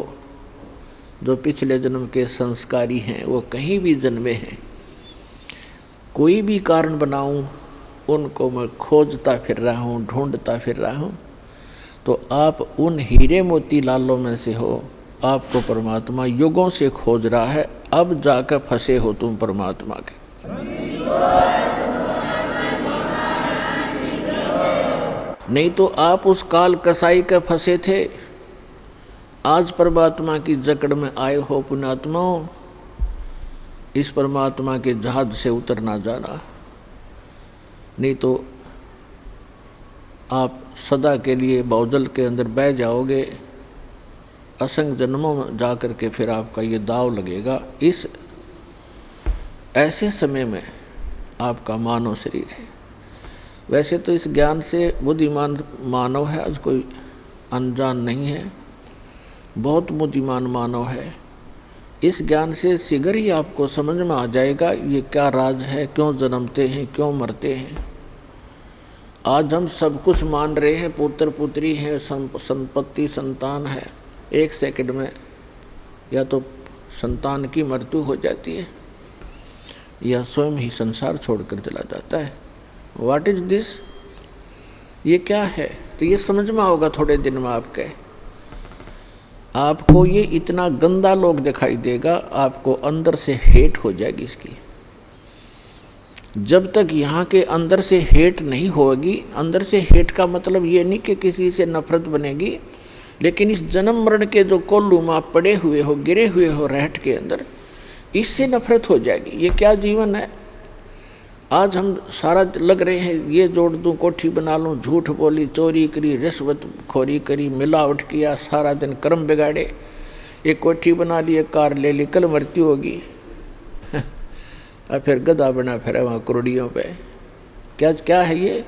जो पिछले जन्म के संस्कारी हैं, वो कहीं भी जन्मे हैं, कोई भी कारण बनाऊं, उनको मैं खोजता फिर रहा हूँ, ढूंढता फिर रहा हूँ। तो आप उन हीरे मोती लालों में से हो। आपको परमात्मा युगों से खोज रहा है, अब जाकर फंसे हो तुम परमात्मा के। नहीं तो आप उस काल कसाई के फंसे थे, आज परमात्मा की जकड़ में आए हो पुण्यात्माओं। इस परमात्मा के जहाज से उतरना जाना, नहीं तो आप सदा के लिए बाउजल के अंदर बह जाओगे। असंख्य जन्मों में जा कर के फिर आपका ये दाव लगेगा। इस ऐसे समय में आपका मानव शरीर है। वैसे तो इस ज्ञान से बुद्धिमान मानव है, आज कोई अनजान नहीं है, बहुत बुद्धिमान मानव है। इस ज्ञान से शीघ्र ही आपको समझ में आ जाएगा ये क्या राज है, क्यों जन्मते हैं, क्यों मरते हैं। आज हम सब कुछ मान रहे हैं, पुत्र पुत्री हैं, संपत्ति संतान है, एक सेकंड में या तो संतान की मृत्यु हो जाती है या स्वयं ही संसार छोड़कर चला जाता है। व्हाट इज दिस, ये क्या है? तो ये समझ में आओगा थोड़े दिन में आपको ये इतना गंदा लोग दिखाई देगा, आपको अंदर से हेट हो जाएगी इसकी। जब तक यहाँ के अंदर से हेट नहीं होगी, अंदर से हेट का मतलब ये नहीं कि किसी से नफरत बनेगी, लेकिन इस जन्म मरण के जो कोल्लू में आप पड़े हुए हो, गिरे हुए हो रहट के अंदर, इससे नफरत हो जाएगी। ये क्या जीवन है? आज हम सारा लग रहे हैं, ये जोड़ दूं, कोठी बना लूं, झूठ बोली, चोरी करी, रिश्वत खोरी करी, मिलावट किया, सारा दिन कर्म बिगाड़े, एक कोठी बना ली, एक कार ले ली, कल मृत्यु होगी और फिर गधा बना फिर वहाँ करोड़ियों पे। क्या है ये?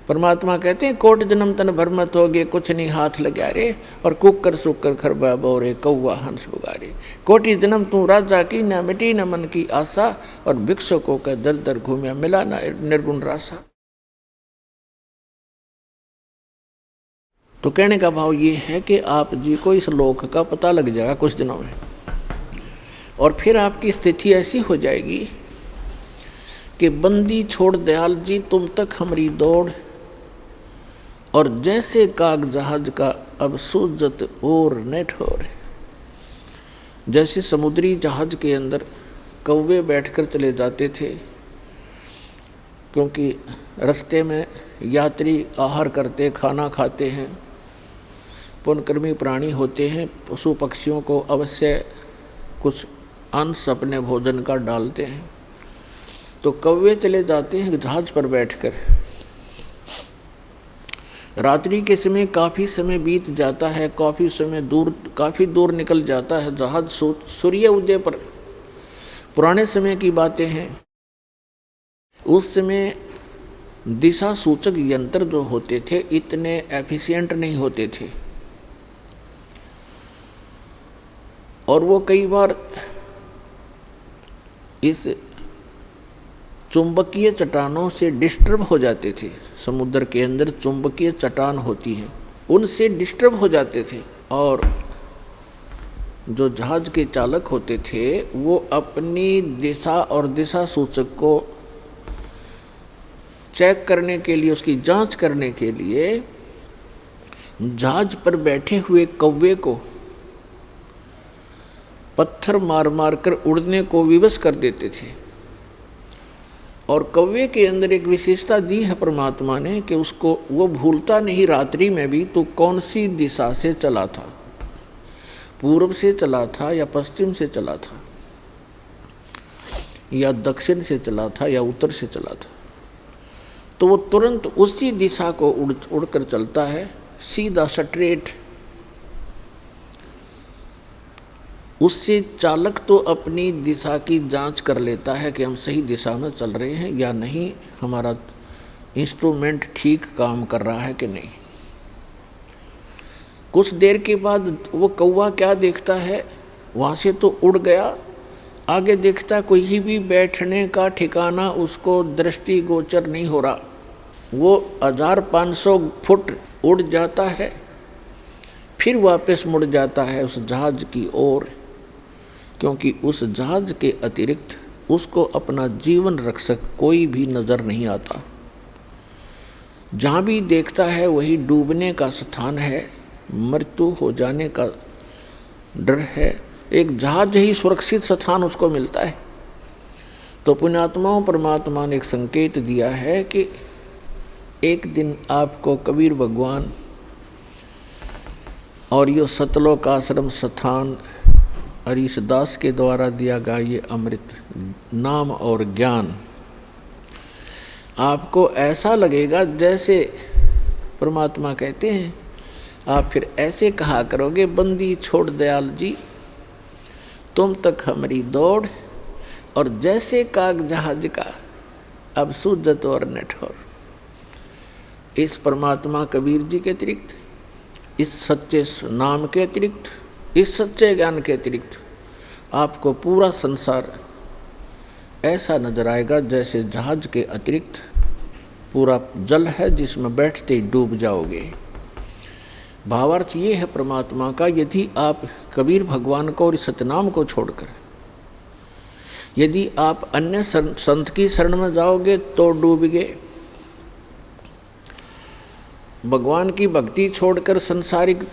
परमात्मा कहते हैं कोट जन्म तन भरमत हो गए, कुछ नहीं हाथ लगा रे, और कुकर सुकर खरबा बोरे, कौआ हंस पुगारे। कोटि जन्म तू राजा की, न मिटी न मन की आशा, और भिक्षुकों का दर दर घूमिया, मिला न निर्गुण रासा। तो कहने का भाव ये है कि आप जी को इस लोक का पता लग जाएगा कुछ दिनों में, और फिर आपकी स्थिति ऐसी हो जाएगी कि बंदी छोड़ दयाल जी तुम तक हमारी दौड़, और जैसे काग जहाज का अब सूजत और न ठोर। जैसे समुद्री जहाज के अंदर कौवे बैठकर चले जाते थे, क्योंकि रास्ते में यात्री आहार करते, खाना खाते हैं, पुण्यकर्मी प्राणी होते हैं, पशु पक्षियों को अवश्य कुछ अंश अपने भोजन का डालते हैं। तो कौवे चले जाते हैं जहाज पर बैठकर। रात्रि के समय काफ़ी समय बीत जाता है, काफ़ी दूर निकल जाता है जहाज। सूर्य उदय पर, पुराने समय की बातें हैं। उस समय दिशा सूचक यंत्र जो होते थे इतने एफिशिएंट नहीं होते थे, और वो कई बार इस चुंबकीय चट्टानों से डिस्टर्ब हो जाते थे। समुद्र के अंदर चुंबकीय चट्टान होती हैं, उनसे डिस्टर्ब हो जाते थे, और जो जहाज के चालक होते थे वो अपनी दिशा और दिशा सूचक को चेक करने के लिए, उसकी जांच करने के लिए जहाज पर बैठे हुए कौवे को पत्थर मार मार कर उड़ने को विवश कर देते थे। और कौवे के अंदर एक विशेषता दी है परमात्मा ने कि उसको वो भूलता नहीं रात्रि में भी तो कौन सी दिशा से चला था, पूर्व से चला था या पश्चिम से चला था या दक्षिण से चला था या उत्तर से चला था। तो वो तुरंत उसी दिशा को उड़कर चलता है, सीधा स्ट्रेट। उससे चालक तो अपनी दिशा की जांच कर लेता है कि हम सही दिशा में चल रहे हैं या नहीं, हमारा इंस्ट्रूमेंट ठीक काम कर रहा है कि नहीं। कुछ देर के बाद वो कौवा क्या देखता है, वहाँ से तो उड़ गया, आगे देखता कोई भी बैठने का ठिकाना उसको दृष्टिगोचर नहीं हो रहा। वो 1500 फुट उड़ जाता है, फिर वापस मुड़ जाता है उस जहाज की ओर, क्योंकि उस जहाज के अतिरिक्त उसको अपना जीवन रक्षक कोई भी नज़र नहीं आता। जहाँ भी देखता है वही डूबने का स्थान है, मृत्यु हो जाने का डर है। एक जहाज ही सुरक्षित स्थान उसको मिलता है। तो पुण्यात्माओं, परमात्मा ने एक संकेत दिया है कि एक दिन आपको कबीर भगवान और ये सतलोक आश्रम स्थान हरीश दास के द्वारा दिया गया ये अमृत नाम और ज्ञान आपको ऐसा लगेगा जैसे परमात्मा कहते हैं, आप फिर ऐसे कहा करोगे, बंदी छोड़ दयाल जी तुम तक हमारी दौड़, और जैसे काग जहाज का अब सूजत और नठौर। इस परमात्मा कबीर जी के अतिरिक्त, इस सच्चे नाम के अतिरिक्त, इस सच्चे ज्ञान के अतिरिक्त आपको पूरा संसार ऐसा नजर आएगा जैसे जहाज के अतिरिक्त पूरा जल है जिसमें बैठते ही डूब जाओगे। भावार्थ ये है परमात्मा का, यदि आप कबीर भगवान को और सतनाम को छोड़कर यदि आप अन्य संत की शरण में जाओगे तो डूब गए। भगवान की भक्ति छोड़कर संसारिक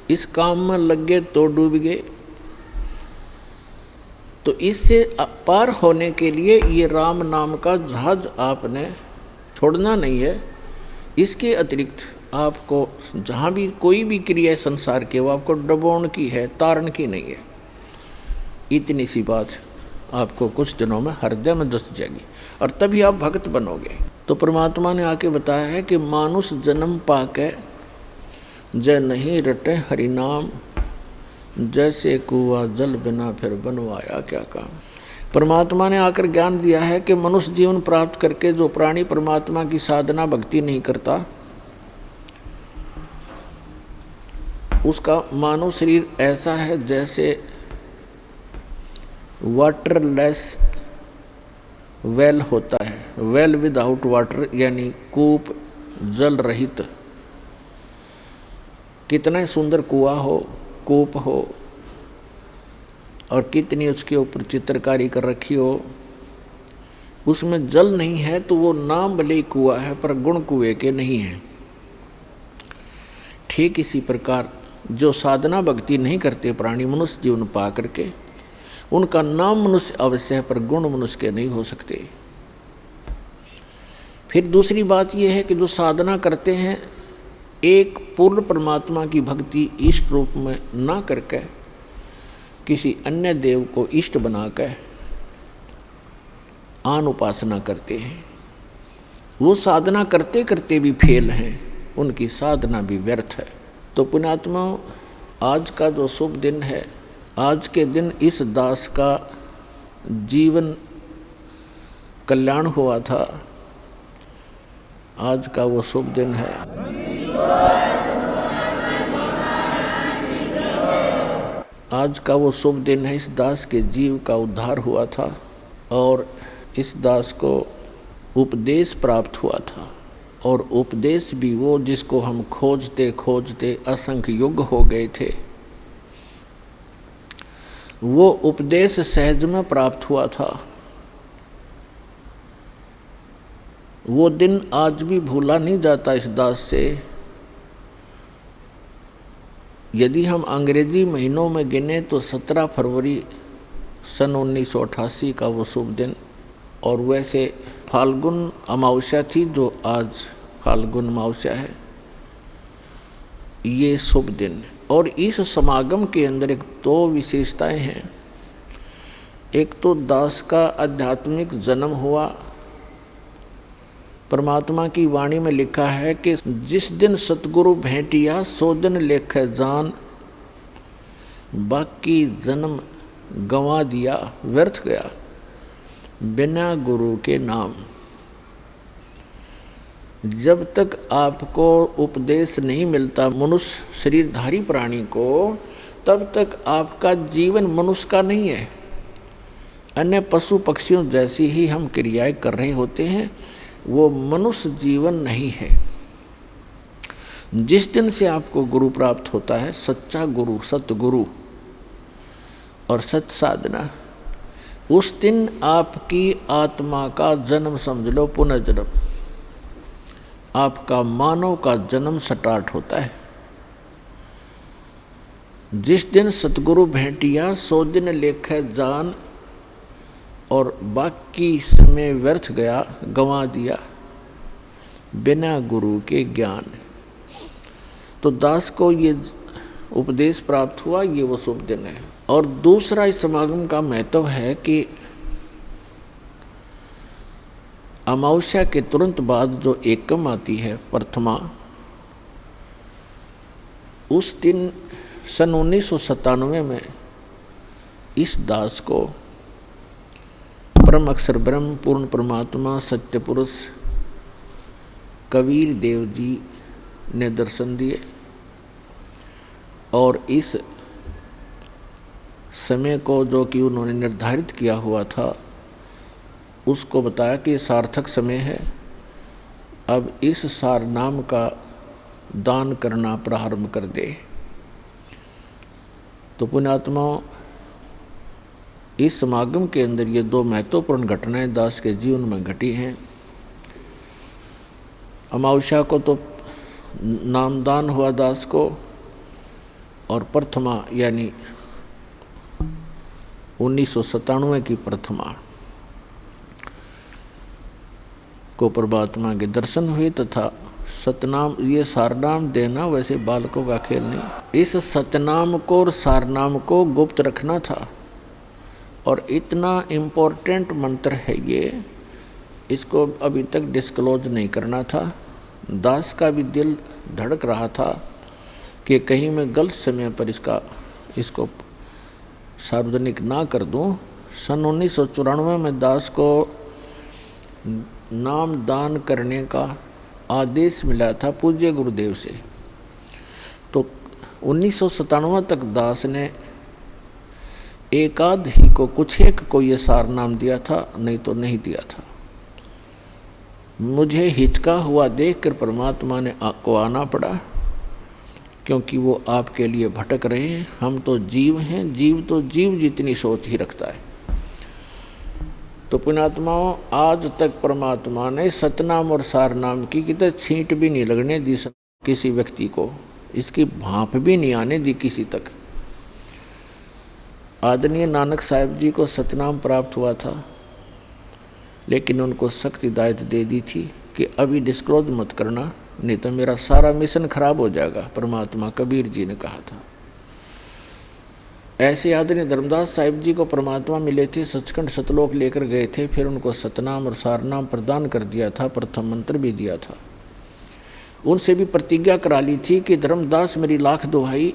इस काम में लग गए तो डूब गए। तो इससे पार होने के लिए ये राम नाम का जहाज आपने छोड़ना नहीं है। इसके अतिरिक्त आपको जहाँ भी कोई भी क्रिया संसार के वो आपको डबोण की है, तारण की नहीं है। इतनी सी बात आपको कुछ दिनों में हृदय में दस जाएगी और तभी आप भक्त बनोगे। तो परमात्मा ने आके बताया है कि मानुष जन्म पाके जय नहीं रटे हरि नाम, जैसे कुआ जल बिना फिर बनवाया क्या काम। परमात्मा ने आकर ज्ञान दिया है कि मनुष्य जीवन प्राप्त करके जो प्राणी परमात्मा की साधना भक्ति नहीं करता उसका मानव शरीर ऐसा है जैसे वाटरलेस वेल होता है। वेल विदाउट वाटर यानी कूप जल रहित। कितना सुंदर कुआं हो, कूप हो और कितनी उसके ऊपर चित्रकारी कर रखी हो, उसमें जल नहीं है तो वो नाम भले ही कुआं है पर गुण कुएं के नहीं है। ठीक इसी प्रकार जो साधना भक्ति नहीं करते प्राणी मनुष्य जीवन पा करके उनका नाम मनुष्य अवश्य है पर गुण मनुष्य के नहीं हो सकते। फिर दूसरी बात यह है कि जो साधना करते हैं एक पूर्ण परमात्मा की भक्ति इष्ट रूप में ना करके किसी अन्य देव को इष्ट बनाकर आन उपासना करते हैं, वो साधना करते करते भी फेल हैं, उनकी साधना भी व्यर्थ है। तो पुण्यात्मा, आज का जो शुभ दिन है, आज के दिन इस दास का जीवन कल्याण हुआ था, आज का वो शुभ दिन है। आज का वो शुभ दिन है, इस दास के जीव का उद्धार हुआ था और इस दास को उपदेश प्राप्त हुआ था। और उपदेश भी वो जिसको हम खोजते खोजते असंख्य युग हो गए थे, वो उपदेश सहज में प्राप्त हुआ था। वो दिन आज भी भूला नहीं जाता इस दास से। यदि हम अंग्रेजी महीनों में गिने तो 17 फरवरी सन 1988 का वो शुभ दिन, और वैसे फाल्गुन अमावस्या थी जो आज फाल्गुन अमावस्या है, ये शुभ दिन। और इस समागम के अंदर एक दो विशेषताएं हैं। एक तो दास का आध्यात्मिक जन्म हुआ। परमात्मा की वाणी में लिखा है कि जिस दिन सतगुरु भेंटिया सो दिन लेखे जान, बाकी जन्म गंवा दिया व्यर्थ गया बिना गुरु के नाम। जब तक आपको उपदेश नहीं मिलता मनुष्य शरीरधारी प्राणी को, तब तक आपका जीवन मनुष्य का नहीं है। अन्य पशु पक्षियों जैसी ही हम क्रियाएं कर रहे होते हैं, वो मनुष्य जीवन नहीं है। जिस दिन से आपको गुरु प्राप्त होता है, सच्चा गुरु, सतगुरु और सत साधना, उस दिन आपकी आत्मा का जन्म समझ लो पुनर्जन्म, आपका मानव का जन्म स्टार्ट होता है। जिस दिन सतगुरु भेंटिया सो दिन लेखे जान, और बाकी समय व्यर्थ गया गंवा दिया बिना गुरु के ज्ञान। तो दास को ये उपदेश प्राप्त हुआ, ये वो शुभ दिन है। और दूसरा इस समागम का महत्व है कि अमावस्या के तुरंत बाद जो एकम आती है, प्रथमा, उस दिन सन 1997 में इस दास को परम अक्षर ब्रह्म पूर्ण परमात्मा सत्य पुरुष कबीर देव जी ने दर्शन दिए और इस समय को जो कि उन्होंने निर्धारित किया हुआ था, उसको बताया कि सार्थक समय है, अब इस सार नाम का दान करना प्रारंभ कर दे। तो पुण्यात्माओं, इस समागम के अंदर ये दो महत्वपूर्ण घटनाएं दास के जीवन में घटी हैं। अमावस्या को तो नामदान हुआ दास को, और प्रथमा यानी 1997 की प्रथमा को परमात्मा के दर्शन हुए तथा सतनाम, ये सारनाम देना वैसे बालकों का खेल नहीं। इस सतनाम को और सारनाम को गुप्त रखना था, और इतना इम्पोर्टेंट मंत्र है ये, इसको अभी तक डिस्क्लोज नहीं करना था। दास का भी दिल धड़क रहा था कि कहीं मैं गलत समय पर इसको सार्वजनिक ना कर दूं। सन 1994 में दास को नाम दान करने का आदेश मिला था पूज्य गुरुदेव से। तो 1997 तक दास ने एकाध ही को, कुछ एक को ये सार नाम दिया था, नहीं तो नहीं दिया था। मुझे हिचका हुआ देखकर परमात्मा ने को आना पड़ा, क्योंकि वो आपके लिए भटक रहे हैं। हम तो जीव हैं, जीव तो जीव जितनी सोच ही रखता है। तो पुण्यात्माओं, आज तक परमात्मा ने सतनाम और सारनाम की कितने छींट भी नहीं लगने दी किसी व्यक्ति को, इसकी भाप भी नहीं आने दी किसी तक। आदरणीय नानक साहिब जी को सतनाम प्राप्त हुआ था, लेकिन उनको सख्त हिदायत दे दी थी कि अभी डिस्क्लोज मत करना, नहीं तो मेरा सारा मिशन खराब हो जाएगा, परमात्मा कबीर जी ने कहा था। ऐसे आदरणीय धर्मदास साहिब जी को परमात्मा मिले थे, सचखंड सतलोक लेकर गए थे, फिर उनको सतनाम और सारनाम प्रदान कर दिया था, प्रथम मंत्र भी दिया था। उनसे भी प्रतिज्ञा करा ली थी कि धर्मदास मेरी लाख दुहाई,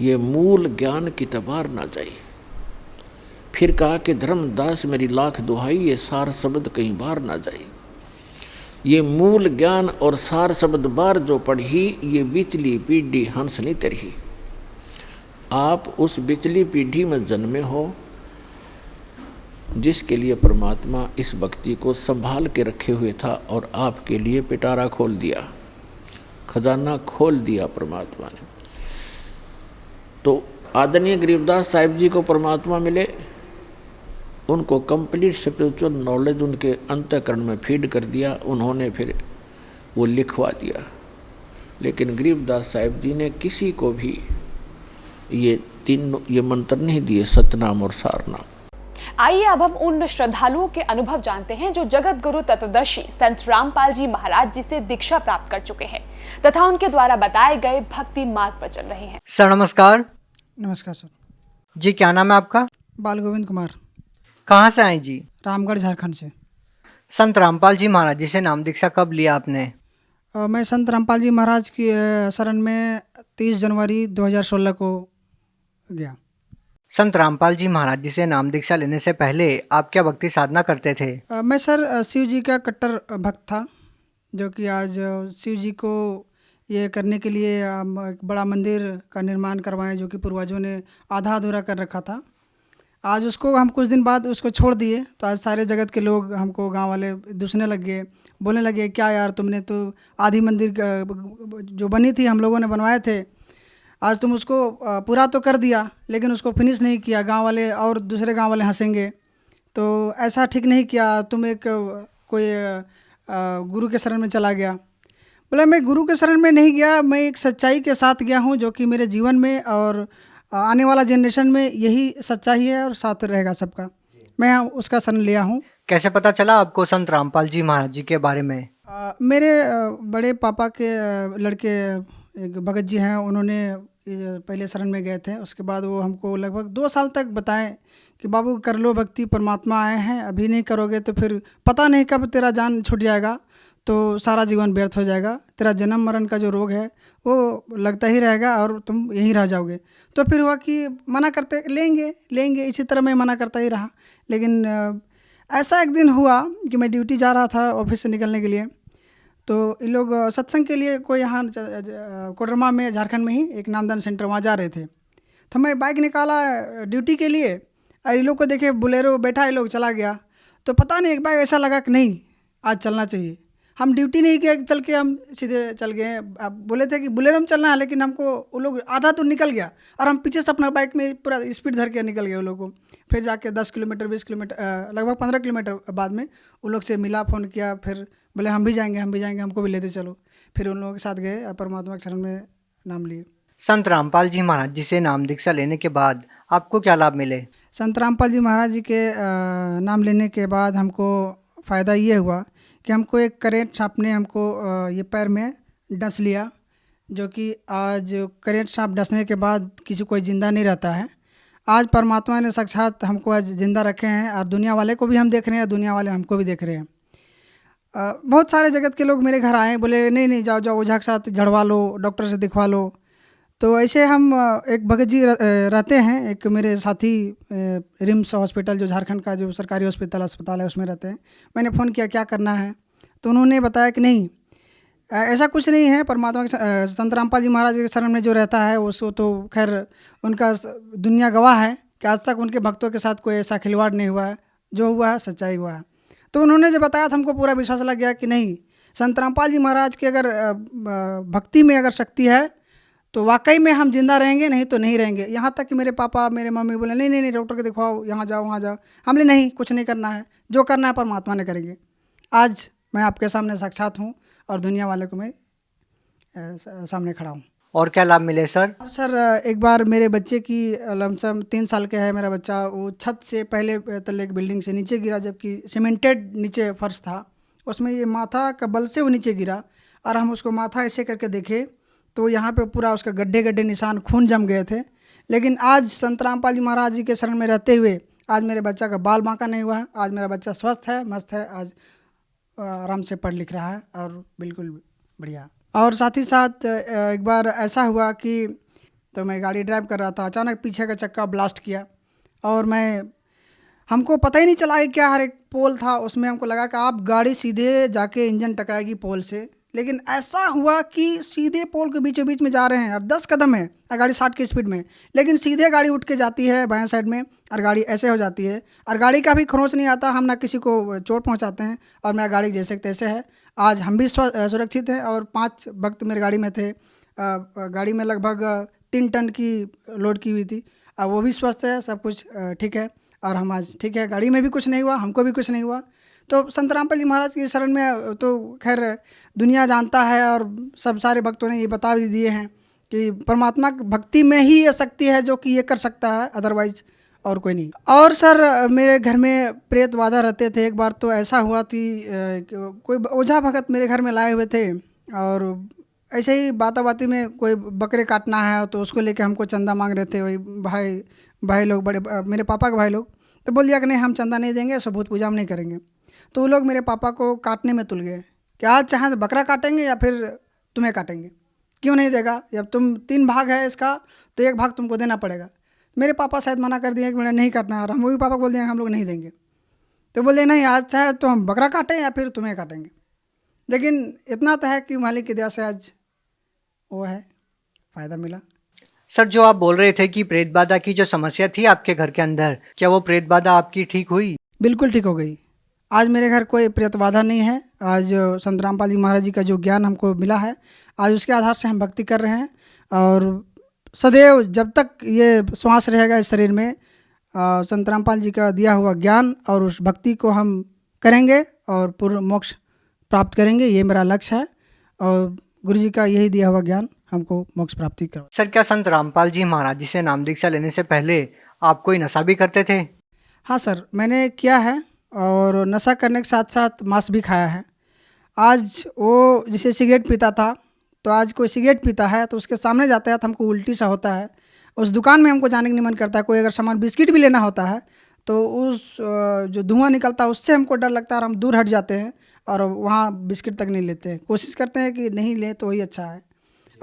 ये मूल ज्ञान की तबार ना जाए। फिर कहा कि धर्मदास मेरी लाख दुहाई, ये सार शब्द कहीं बाहर ना जाए। ये मूल ज्ञान और सार शब्द बार जो पढ़ी, ये बिचली पीढ़ी हंस नहीं तरही। आप उस बिचली पीढ़ी में जन्मे हो जिसके लिए परमात्मा इस भक्ति को संभाल के रखे हुए था, और आपके लिए पिटारा खोल दिया, खजाना खोल दिया परमात्मा ने। तो आदरणीय गरीबदास साहिब जी को परमात्मा मिले, उनको कंप्लीट स्पिरिचुअल नॉलेज उनके अंतःकरण में फीड कर दिया, उन्होंने फिर वो लिखवा दिया। लेकिन गरीबदास साहिब जी ने किसी को भी ये मंत्र नहीं दिए, सतनाम और सारनाम। आइए अब हम उन श्रद्धालुओं के अनुभव जानते हैं जो जगत गुरु तत्वदर्शी संत रामपाल जी महाराज जी से दीक्षा प्राप्त कर चुके हैं तथा उनके द्वारा बताए गए भक्ति मार्ग पर चल रहे हैं। सर नमस्कार। नमस्कार सर। जी क्या नाम है आपका? बाल गोविंद कुमार। कहाँ से आए जी? रामगढ़ झारखंड से। संत रामपाल जी महाराज जी से नाम दीक्षा कब लिया आपने? मैं संत रामपाल जी महाराज की शरण में 30 जनवरी 2016 को गया। संत रामपाल जी महाराज जी से नाम दीक्षा लेने से पहले आप क्या भक्ति साधना करते थे? मैं सर शिव जी का कट्टर भक्त था, जो कि आज शिव जी को ये करने के लिए एक बड़ा मंदिर का निर्माण करवाएं, जो कि पूर्वजों ने आधा अधूरा कर रखा था। आज उसको हम कुछ दिन बाद उसको छोड़ दिए, तो आज सारे जगत के लोग हमको गांव वाले दूसने लग गए, बोलने लगे क्या यार तुमने तो आधी मंदिर जो बनी थी हम लोगों ने बनवाए थे, आज तुम उसको पूरा तो कर दिया लेकिन उसको फिनिश नहीं किया, गांव वाले और दूसरे गांव वाले हंसेंगे, तो ऐसा ठीक नहीं किया, तुम एक कोई गुरु के शरण में चला गया। बोला मैं गुरु के शरण में नहीं गया, मैं एक सच्चाई के साथ गया हूं, जो कि मेरे जीवन में और आने वाला जनरेशन में यही सच्चाई है और साथ रहेगा सबका, मैं उसका शरण लिया हूं। कैसे पता चला आपको संत रामपाल जी महाराज जी के बारे में? मेरे बड़े पापा के लड़के एक भगत जी हैं, उन्होंने पहले शरण में गए थे, उसके बाद वो हमको लगभग 2 साल तक बताएं कि बाबू कर लो भक्ति, परमात्मा आए हैं, अभी नहीं करोगे तो फिर पता नहीं कब तेरा जान छूट जाएगा, तो सारा जीवन व्यर्थ हो जाएगा, तेरा जन्म मरण का जो रोग है वो लगता ही रहेगा और तुम यहीं रह जाओगे। तो फिर हुआ कि मना करते लेंगे, इसी तरह मैं मना करता ही रहा। लेकिन ऐसा एक दिन हुआ कि मैं ड्यूटी जा रहा था ऑफिस से निकलने के लिए, तो ये लोग सत्संग के लिए कोई यहाँ कोडरमा में झारखंड में ही एक नामदान सेंटर वहाँ जा रहे थे, तो मैं बाइक निकाला ड्यूटी के लिए, और ये लोग को देखे बोलेरो बैठा, ये लोग चला गया, तो पता नहीं एक बार ऐसा लगा कि नहीं आज चलना चाहिए। हम ड्यूटी नहीं किया, चल के हम सीधे चल गए। अब बोले थे कि बोलेरो में चलना है, लेकिन हमको वो लोग आधा तो निकल गया और हम पीछे से अपना बाइक में पूरा स्पीड धर के निकल गए वो लोग को। फिर जाके 10 किलोमीटर 20 किलोमीटर लगभग 15 किलोमीटर बाद में उन लोग से मिला, फ़ोन किया, फिर बोले हम भी जाएंगे, हमको भी लेते चलो। फिर उन लोगों के साथ गए, परमात्मा के शरण में नाम लिए। संत रामपाल जी महाराज जी से नाम दीक्षा लेने के बाद आपको क्या लाभ मिले? संत रामपाल जी महाराज जी के नाम लेने के बाद हमको फ़ायदा ये हुआ कि हमको एक करेंट सांप ने हमको ये पैर में डस लिया, जो कि आज करेंट सांप डसने के बाद किसी कोई ज़िंदा नहीं रहता है। आज परमात्मा ने साक्षात हमको आज ज़िंदा रखे हैं, और दुनिया वाले को भी हम देख रहे हैं, दुनिया वाले हमको भी देख रहे हैं। बहुत सारे जगत के लोग मेरे घर आए, बोले नहीं जाओ ओझा के साथ झड़वा लो, डॉक्टर से दिखवा लो। तो ऐसे हम एक भगत जी रहते हैं, एक मेरे साथी रिम्स हॉस्पिटल जो झारखंड का जो सरकारी अस्पताल है उसमें रहते हैं। मैंने फ़ोन किया क्या करना है, तो उन्होंने बताया कि नहीं ऐसा कुछ नहीं है, परमात्मा के संत रामपाल जी महाराज के शरण में जो रहता है उसको तो खैर उनका दुनिया गवाह है कि आज तक उनके भक्तों के साथ कोई ऐसा खिलवाड़ नहीं हुआ है, जो हुआ है सच्चाई हुआ है। तो उन्होंने जब बताया तो हमको पूरा विश्वास लग गया कि नहीं, संत रामपाल जी महाराज की अगर भक्ति में अगर शक्ति है तो वाकई में हम जिंदा रहेंगे, नहीं तो नहीं रहेंगे। यहाँ तक कि मेरे पापा मेरे मम्मी बोले नहीं डॉक्टर को दिखवाओ, यहाँ जाओ वहाँ जाओ। हमने नहीं, कुछ नहीं करना है, जो करना है परमात्मा ने करेंगे। आज मैं आपके सामने साक्षात हूँ और दुनिया वाले को मैं सामने खड़ा हूँ। और क्या लाभ मिले सर? सर एक बार मेरे बच्चे की लमसम 3 साल का है मेरा बच्चा, वो छत से पहले तल्ले की बिल्डिंग से नीचे गिरा, जबकि सीमेंटेड नीचे फर्श था, उसमें ये माथा का बल से वो नीचे गिरा, और हम उसको माथा ऐसे करके देखे तो यहाँ पे पूरा उसका गड्ढे गड्ढे निशान, खून जम गए थे। लेकिन आज संत रामपाल जी महाराज जी के शरण में रहते हुए आज मेरे बच्चा का बाल बांका नहीं हुआ है। आज मेरा बच्चा स्वस्थ है, मस्त है, आज आराम से पढ़ लिख रहा है और बिल्कुल बढ़िया। और साथ ही साथ एक बार ऐसा हुआ कि तो मैं गाड़ी ड्राइव कर रहा था, अचानक पीछे का चक्का ब्लास्ट किया और हमको पता ही नहीं चला कि क्या, हर एक पोल था उसमें हमको लगा कि आप गाड़ी सीधे जाके इंजन टकराएगी पोल से, लेकिन ऐसा हुआ कि सीधे पोल के बीचों बीच में जा रहे हैं और 10 कदम है और गाड़ी 60 की स्पीड में, लेकिन सीधे गाड़ी उठ के जाती है बाएं साइड में और गाड़ी ऐसे हो जाती है और गाड़ी का भी खरोंच नहीं आता, हम ना किसी को चोट पहुंचाते हैं और मेरा गाड़ी जैसे तैसे है। आज हम भी सुरक्षित हैं और 5 भक्त मेरे गाड़ी में थे। गाड़ी में लगभग 3 टन की लोड की हुई थी, वो भी स्वस्थ है, सब कुछ ठीक है और हम आज ठीक है, गाड़ी में भी कुछ नहीं हुआ, हमको भी कुछ नहीं हुआ। तो संत रामपाल जी महाराज की शरण में तो खैर दुनिया जानता है और सब सारे भक्तों ने ये बता भी दिए हैं कि परमात्मा की भक्ति में ही ये शक्ति है जो कि ये कर सकता है, अदरवाइज और कोई नहीं। और सर मेरे घर में प्रेत बाधा रहते थे। एक बार तो ऐसा हुआ थी कोई ओझा भगत मेरे घर में लाए हुए थे और ऐसे ही बाती में कोई बकरे काटना है तो उसको लेके हमको चंदा मांग रहे थे, वही भाई लोग, बड़े मेरे पापा के भाई लोग। तो बोल दिया कि नहीं, हम चंदा नहीं देंगे, सबूत पूजा हम नहीं करेंगे। तो वो लोग मेरे पापा को काटने में तुल गए कि आज चाहे तो बकरा काटेंगे या फिर तुम्हें काटेंगे, क्यों नहीं देगा, जब तुम 3 भाग है इसका तो 1 भाग तुमको देना पड़ेगा। मेरे पापा शायद मना कर दिए कि मैंने नहीं काटना है और हम भी पापा को बोल दिए हम लोग नहीं देंगे। तो बोले नहीं, आज चाहे तो हम बकरा काटें या फिर तुम्हें काटेंगे। लेकिन इतना तो है कि मालिक की दया से आज वो है, फ़ायदा मिला। सर, जो आप बोल रहे थे कि प्रेत बाधा की जो समस्या थी आपके घर के अंदर, क्या वो प्रेत बाधा आपकी ठीक हुई? बिल्कुल ठीक हो गई। आज मेरे घर कोई प्रेत बाधा नहीं है। आज संत रामपाल जी महाराज जी का जो ज्ञान हमको मिला है, आज उसके आधार से हम भक्ति कर रहे हैं और सदैव जब तक ये श्वास रहेगा इस शरीर में संत रामपाल जी का दिया हुआ ज्ञान और उस भक्ति को हम करेंगे और पूर्ण मोक्ष प्राप्त करेंगे, ये मेरा लक्ष्य है और गुरु जी का यही दिया हुआ ज्ञान हमको मोक्ष प्राप्ति करवा। सर, क्या संत रामपाल जी महाराज जी से नाम दीक्षा लेने से पहले आप कोई नशा भी करते थे? हाँ सर, मैंने किया है और नशा करने के साथ साथ मांस भी खाया है। आज वो जैसे सिगरेट पीता था तो आज कोई सिगरेट पीता है तो उसके सामने जाता है तो हमको उल्टी सा होता है, उस दुकान में हमको जाने का नहीं मन करता है। कोई अगर सामान बिस्किट भी लेना होता है तो उस जो धुआं निकलता है उससे हमको डर लगता है और हम दूर हट जाते हैं और वहाँ बिस्किट तक नहीं लेते हैं, कोशिश करते हैं कि नहीं लें तो वही अच्छा है।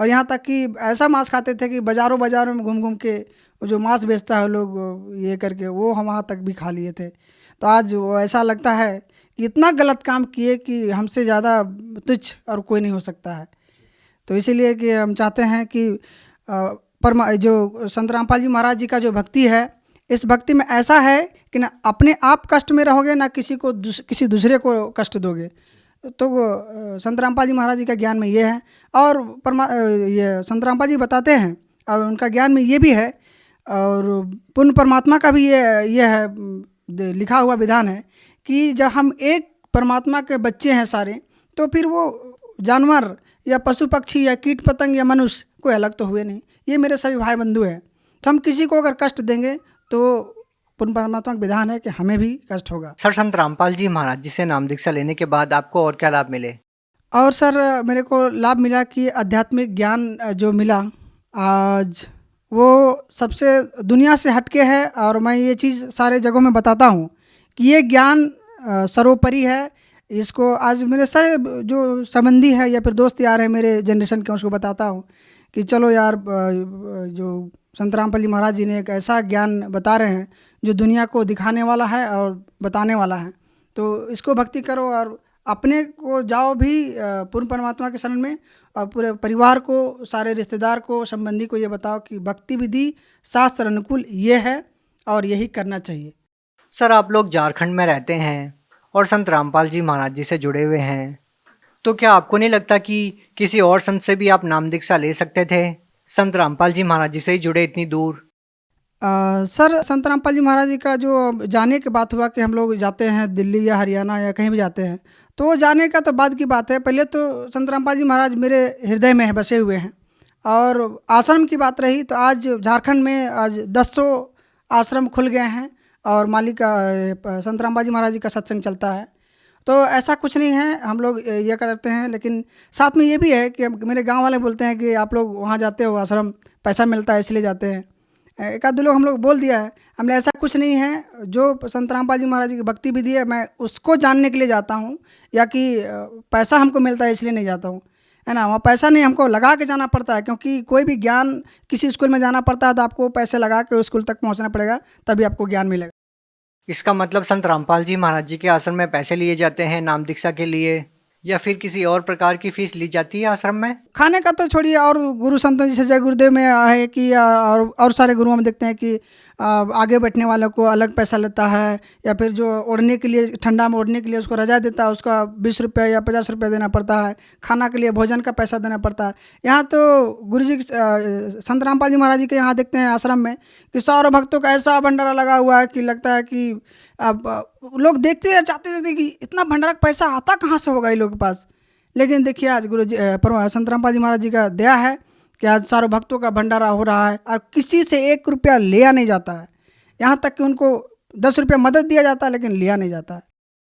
और यहाँ तक कि ऐसा मांस खाते थे कि बाज़ारों में घूम घूम के जो मांस बेचता है लोग ये करके वो हम वहाँ तक भी खा लिए थे। तो आज वो ऐसा लगता है कि इतना गलत काम किए कि हमसे ज़्यादा तुच्छ और कोई नहीं हो सकता है। तो इसीलिए कि हम चाहते हैं कि जो संत रामपाल जी महाराज जी का जो भक्ति है, इस भक्ति में ऐसा है कि ना अपने आप कष्ट में रहोगे ना किसी दूसरे को कष्ट दोगे। तो संत रामपाल जी महाराज जी का ज्ञान में ये है और ये संत रामपाल जी बताते हैं और उनका ज्ञान में ये भी है और पूर्ण परमात्मा का भी ये है लिखा हुआ विधान है कि जब हम एक परमात्मा के बच्चे हैं सारे, तो फिर वो जानवर या पशु पक्षी या कीट पतंग या मनुष्य कोई अलग तो हुए नहीं, ये मेरे सभी भाई बंधु हैं। तो हम किसी को अगर कष्ट देंगे तो पूर्ण परमात्मा का विधान है कि हमें भी कष्ट होगा। सर, संत रामपाल जी महाराज जी से नाम दीक्षा लेने के बाद आपको और क्या लाभ मिले? और सर मेरे को लाभ मिला कि आध्यात्मिक ज्ञान जो मिला आज वो सबसे दुनिया से हटके है और मैं ये चीज़ सारे जगहों में बताता हूँ कि ये ज्ञान सर्वोपरि है। इसको आज मेरे सारे जो संबंधी है या फिर दोस्त यार है मेरे जनरेशन के, उसको बताता हूँ कि चलो यार जो संत रामपाल जी महाराज जी ने एक ऐसा ज्ञान बता रहे हैं जो दुनिया को दिखाने वाला है और बताने वाला है, तो इसको भक्ति करो और अपने को जाओ भी पूर्ण परमात्मा के शरण में और पूरे परिवार को, सारे रिश्तेदार को, संबंधी को ये बताओ कि भक्ति विधि शास्त्र अनुकूल ये है और यही करना चाहिए। सर, आप लोग झारखंड में रहते हैं और संत रामपाल जी महाराज जी से जुड़े हुए हैं, तो क्या आपको नहीं लगता कि किसी और संत से भी आप नाम दीक्षा ले सकते थे? संत रामपाल जी महाराज जी से ही जुड़े इतनी दूर। सर, संत रामपाल जी महाराज जी का जो जाने की बात हुआ कि हम लोग जाते हैं दिल्ली या हरियाणा या कहीं भी जाते हैं, तो जाने का तो बाद की बात है। पहले तो संत रामपाल जी महाराज मेरे हृदय में बसे हुए हैं और आश्रम की बात रही तो आज झारखंड में आज 10 आश्रम खुल गए हैं और मालिक संत रामपाल जी महाराज जी का सत्संग चलता है। तो ऐसा कुछ नहीं है, हम लोग ये करते हैं। लेकिन साथ में ये भी है कि मेरे गांव वाले बोलते हैं कि आप लोग वहाँ जाते हो आश्रम, पैसा मिलता है इसलिए जाते हैं। एक आध दो लोग हम लोग बोल दिया है हमने, ऐसा कुछ नहीं है। जो संत रामपाल जी महाराज की भक्ति विधि है मैं उसको जानने के लिए जाता हूँ, या कि पैसा हमको मिलता है इसलिए नहीं जाता हूँ, है ना। वहाँ पैसा नहीं, हमको लगा के जाना पड़ता है, क्योंकि कोई भी ज्ञान किसी स्कूल में जाना पड़ता है तो आपको पैसे लगा के उस स्कूल तक पहुँचना पड़ेगा, तभी आपको ज्ञान मिलेगा। इसका मतलब संत रामपाल जी महाराज जी के आश्रम में पैसे लिए जाते हैं नाम दीक्षा के लिए, या फिर किसी और प्रकार की फीस ली जाती है आश्रम में? खाने का तो छोड़िए, और गुरु संतों जैसे जय गुरुदेव में है कि और सारे गुरुओं में देखते हैं कि आगे बैठने वालों को अलग पैसा लेता है, या फिर जो ओढ़ने के लिए, ठंडा में ओढ़ने के लिए उसको रजा देता है, उसका 20 रुपये या 50 रुपये देना पड़ता है। खाना के लिए भोजन का पैसा देना पड़ता है। यहाँ तो गुरु जी संत रामपाल जी महाराज जी के यहाँ देखते हैं आश्रम में कि सारे भक्तों का ऐसा भंडारा लगा हुआ है कि लगता है कि अब लोग देखते हैं, जाते देखते कि इतना भंडारा का पैसा आता कहाँ से होगा इन लोगों के पास। लेकिन देखिए आज गुरु जी संत रामपाल जी महाराज जी का दया है कि आज सारे भक्तों का भंडारा हो रहा है और किसी से 1 रुपया लिया नहीं जाता है। यहाँ तक कि उनको 10 रुपया मदद दिया जाता है लेकिन लिया नहीं जाता है।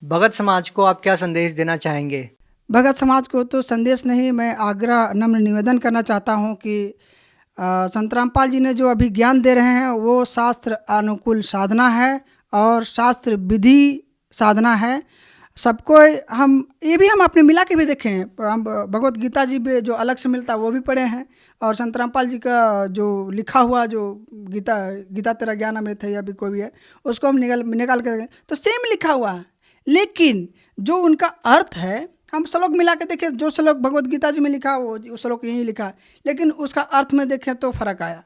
भगत समाज को आप क्या संदेश देना चाहेंगे? भगत समाज को तो संदेश नहीं, मैं आग्रह नम्र निवेदन करना चाहता हूँ कि संत रामपाल जी ने जो अभी ज्ञान दे रहे हैं वो शास्त्र अनुकूल साधना है और शास्त्र विधि साधना है। सबको हम ये भी हम अपने मिला के भी देखें हैं। हम भगवत गीता जी भी जो अलग से मिलता है वो भी पढ़े हैं, और संत रामपाल जी का जो लिखा हुआ जो गीता तेरा ज्ञान अमृत है या भी कोई भी है उसको हम निकाल के देखें तो सेम लिखा हुआ है, लेकिन जो उनका अर्थ है हम श्लोक मिला के देखें, जो श्लोक भगवत गीता जी में लिखा वो श्लोक यही लिखा है, लेकिन उसका अर्थ में देखें तो फर्क आया।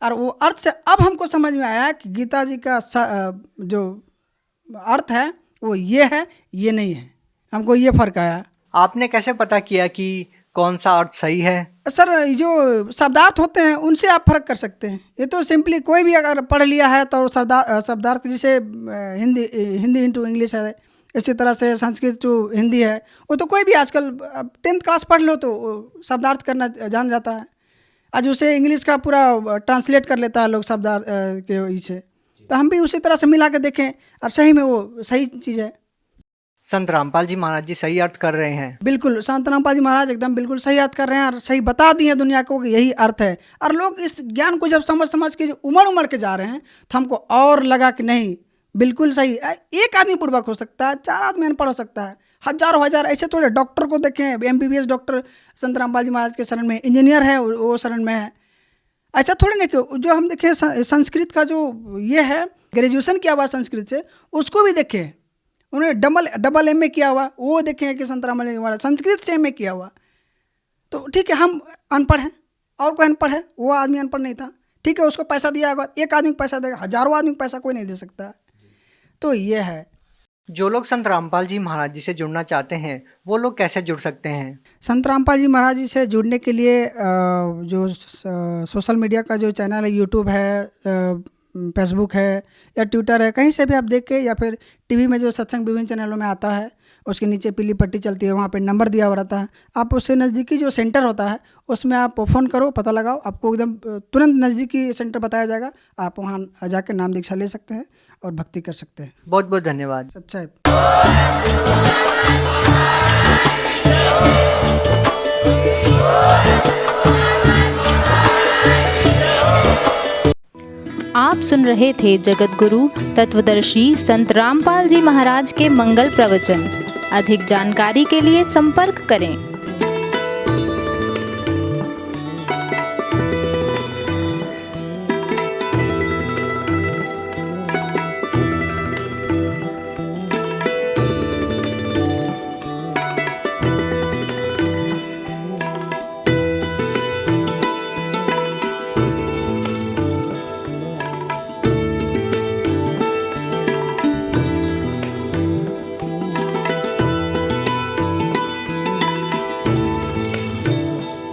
और वो अर्थ से अब हमको समझ में आया कि गीता जी का जो अर्थ है वो ये है, ये नहीं है। हमको ये फर्क आया। आपने कैसे पता किया कि कौन सा अर्थ सही है? सर जो शब्दार्थ होते हैं उनसे आप फर्क कर सकते हैं। ये तो सिंपली कोई भी अगर पढ़ लिया है तो शब्दार्थ, जैसे हिंदी इंटू इंग्लिश है, इसी तरह से संस्कृत टू हिंदी है, वो तो कोई भी आजकल 10th क्लास पढ़ लो तो शब्दार्थ करना जान जाता है। आज उसे इंग्लिश का पूरा ट्रांसलेट कर लेता है लोग शब्दार्थ के वही से। तो हम भी उसी तरह से मिला के देखें और सही में वो सही चीज़ है। संत रामपाल जी महाराज जी सही अर्थ कर रहे हैं। बिल्कुल, संत रामपाल जी महाराज एकदम बिल्कुल सही अर्थ कर रहे हैं और सही बता दिए दुनिया को कि यही अर्थ है। और लोग इस ज्ञान को जब समझ के उमड़ के जा रहे हैं तो हमको और लगा कि नहीं बिल्कुल सही। एक आदमी पूर्वक हो सकता है, 4 आदमी अनपढ़ हो सकता है, हजारों हजार ऐसे थोड़े। डॉक्टर को देखें, MBBS डॉक्टर संत रामपाल जी महाराज के शरण में, इंजीनियर है वो शरण में है। ऐसा थोड़ी नहीं कि जो हम देखें संस्कृत का जो ये है ग्रेजुएशन किया हुआ संस्कृत से, उसको भी देखें, उन्होंने डबल MA किया हुआ, वो देखें कि संत रामपाल जी महाराज संस्कृत से MA किया हुआ। तो ठीक है, हम अनपढ़ हैं और कोई अनपढ़ है, वो आदमी अनपढ़ नहीं था, ठीक है, उसको पैसा दिया होगा, एक आदमी को पैसा देगा, हजारों आदमी को पैसा कोई नहीं दे सकता। तो ये है। जो लोग संत रामपाल जी महाराज जी से जुड़ना चाहते हैं वो लोग कैसे जुड़ सकते हैं? संत रामपाल जी महाराज जी से जुड़ने के लिए जो सोशल मीडिया का जो चैनल है, यूट्यूब है, फेसबुक है या ट्विटर है, कहीं से भी आप देख के, या फिर टीवी में जो सत्संग विभिन्न चैनलों में आता है उसके नीचे पीली पट्टी चलती है, वहाँ पे नंबर दिया हुआ रहता है। आप उससे नज़दीकी जो सेंटर होता है उसमें आप फ़ोन करो, पता लगाओ, आपको एकदम तुरंत नज़दीकी सेंटर बताया जाएगा। आप वहाँ जाकर नाम दीक्षा ले सकते हैं और भक्ति कर सकते हैं। बहुत बहुत धन्यवाद। अच्छा है। आप सुन रहे थे जगत गुरु तत्वदर्शी संत रामपाल जी महाराज के मंगल प्रवचन। अधिक जानकारी के लिए संपर्क करें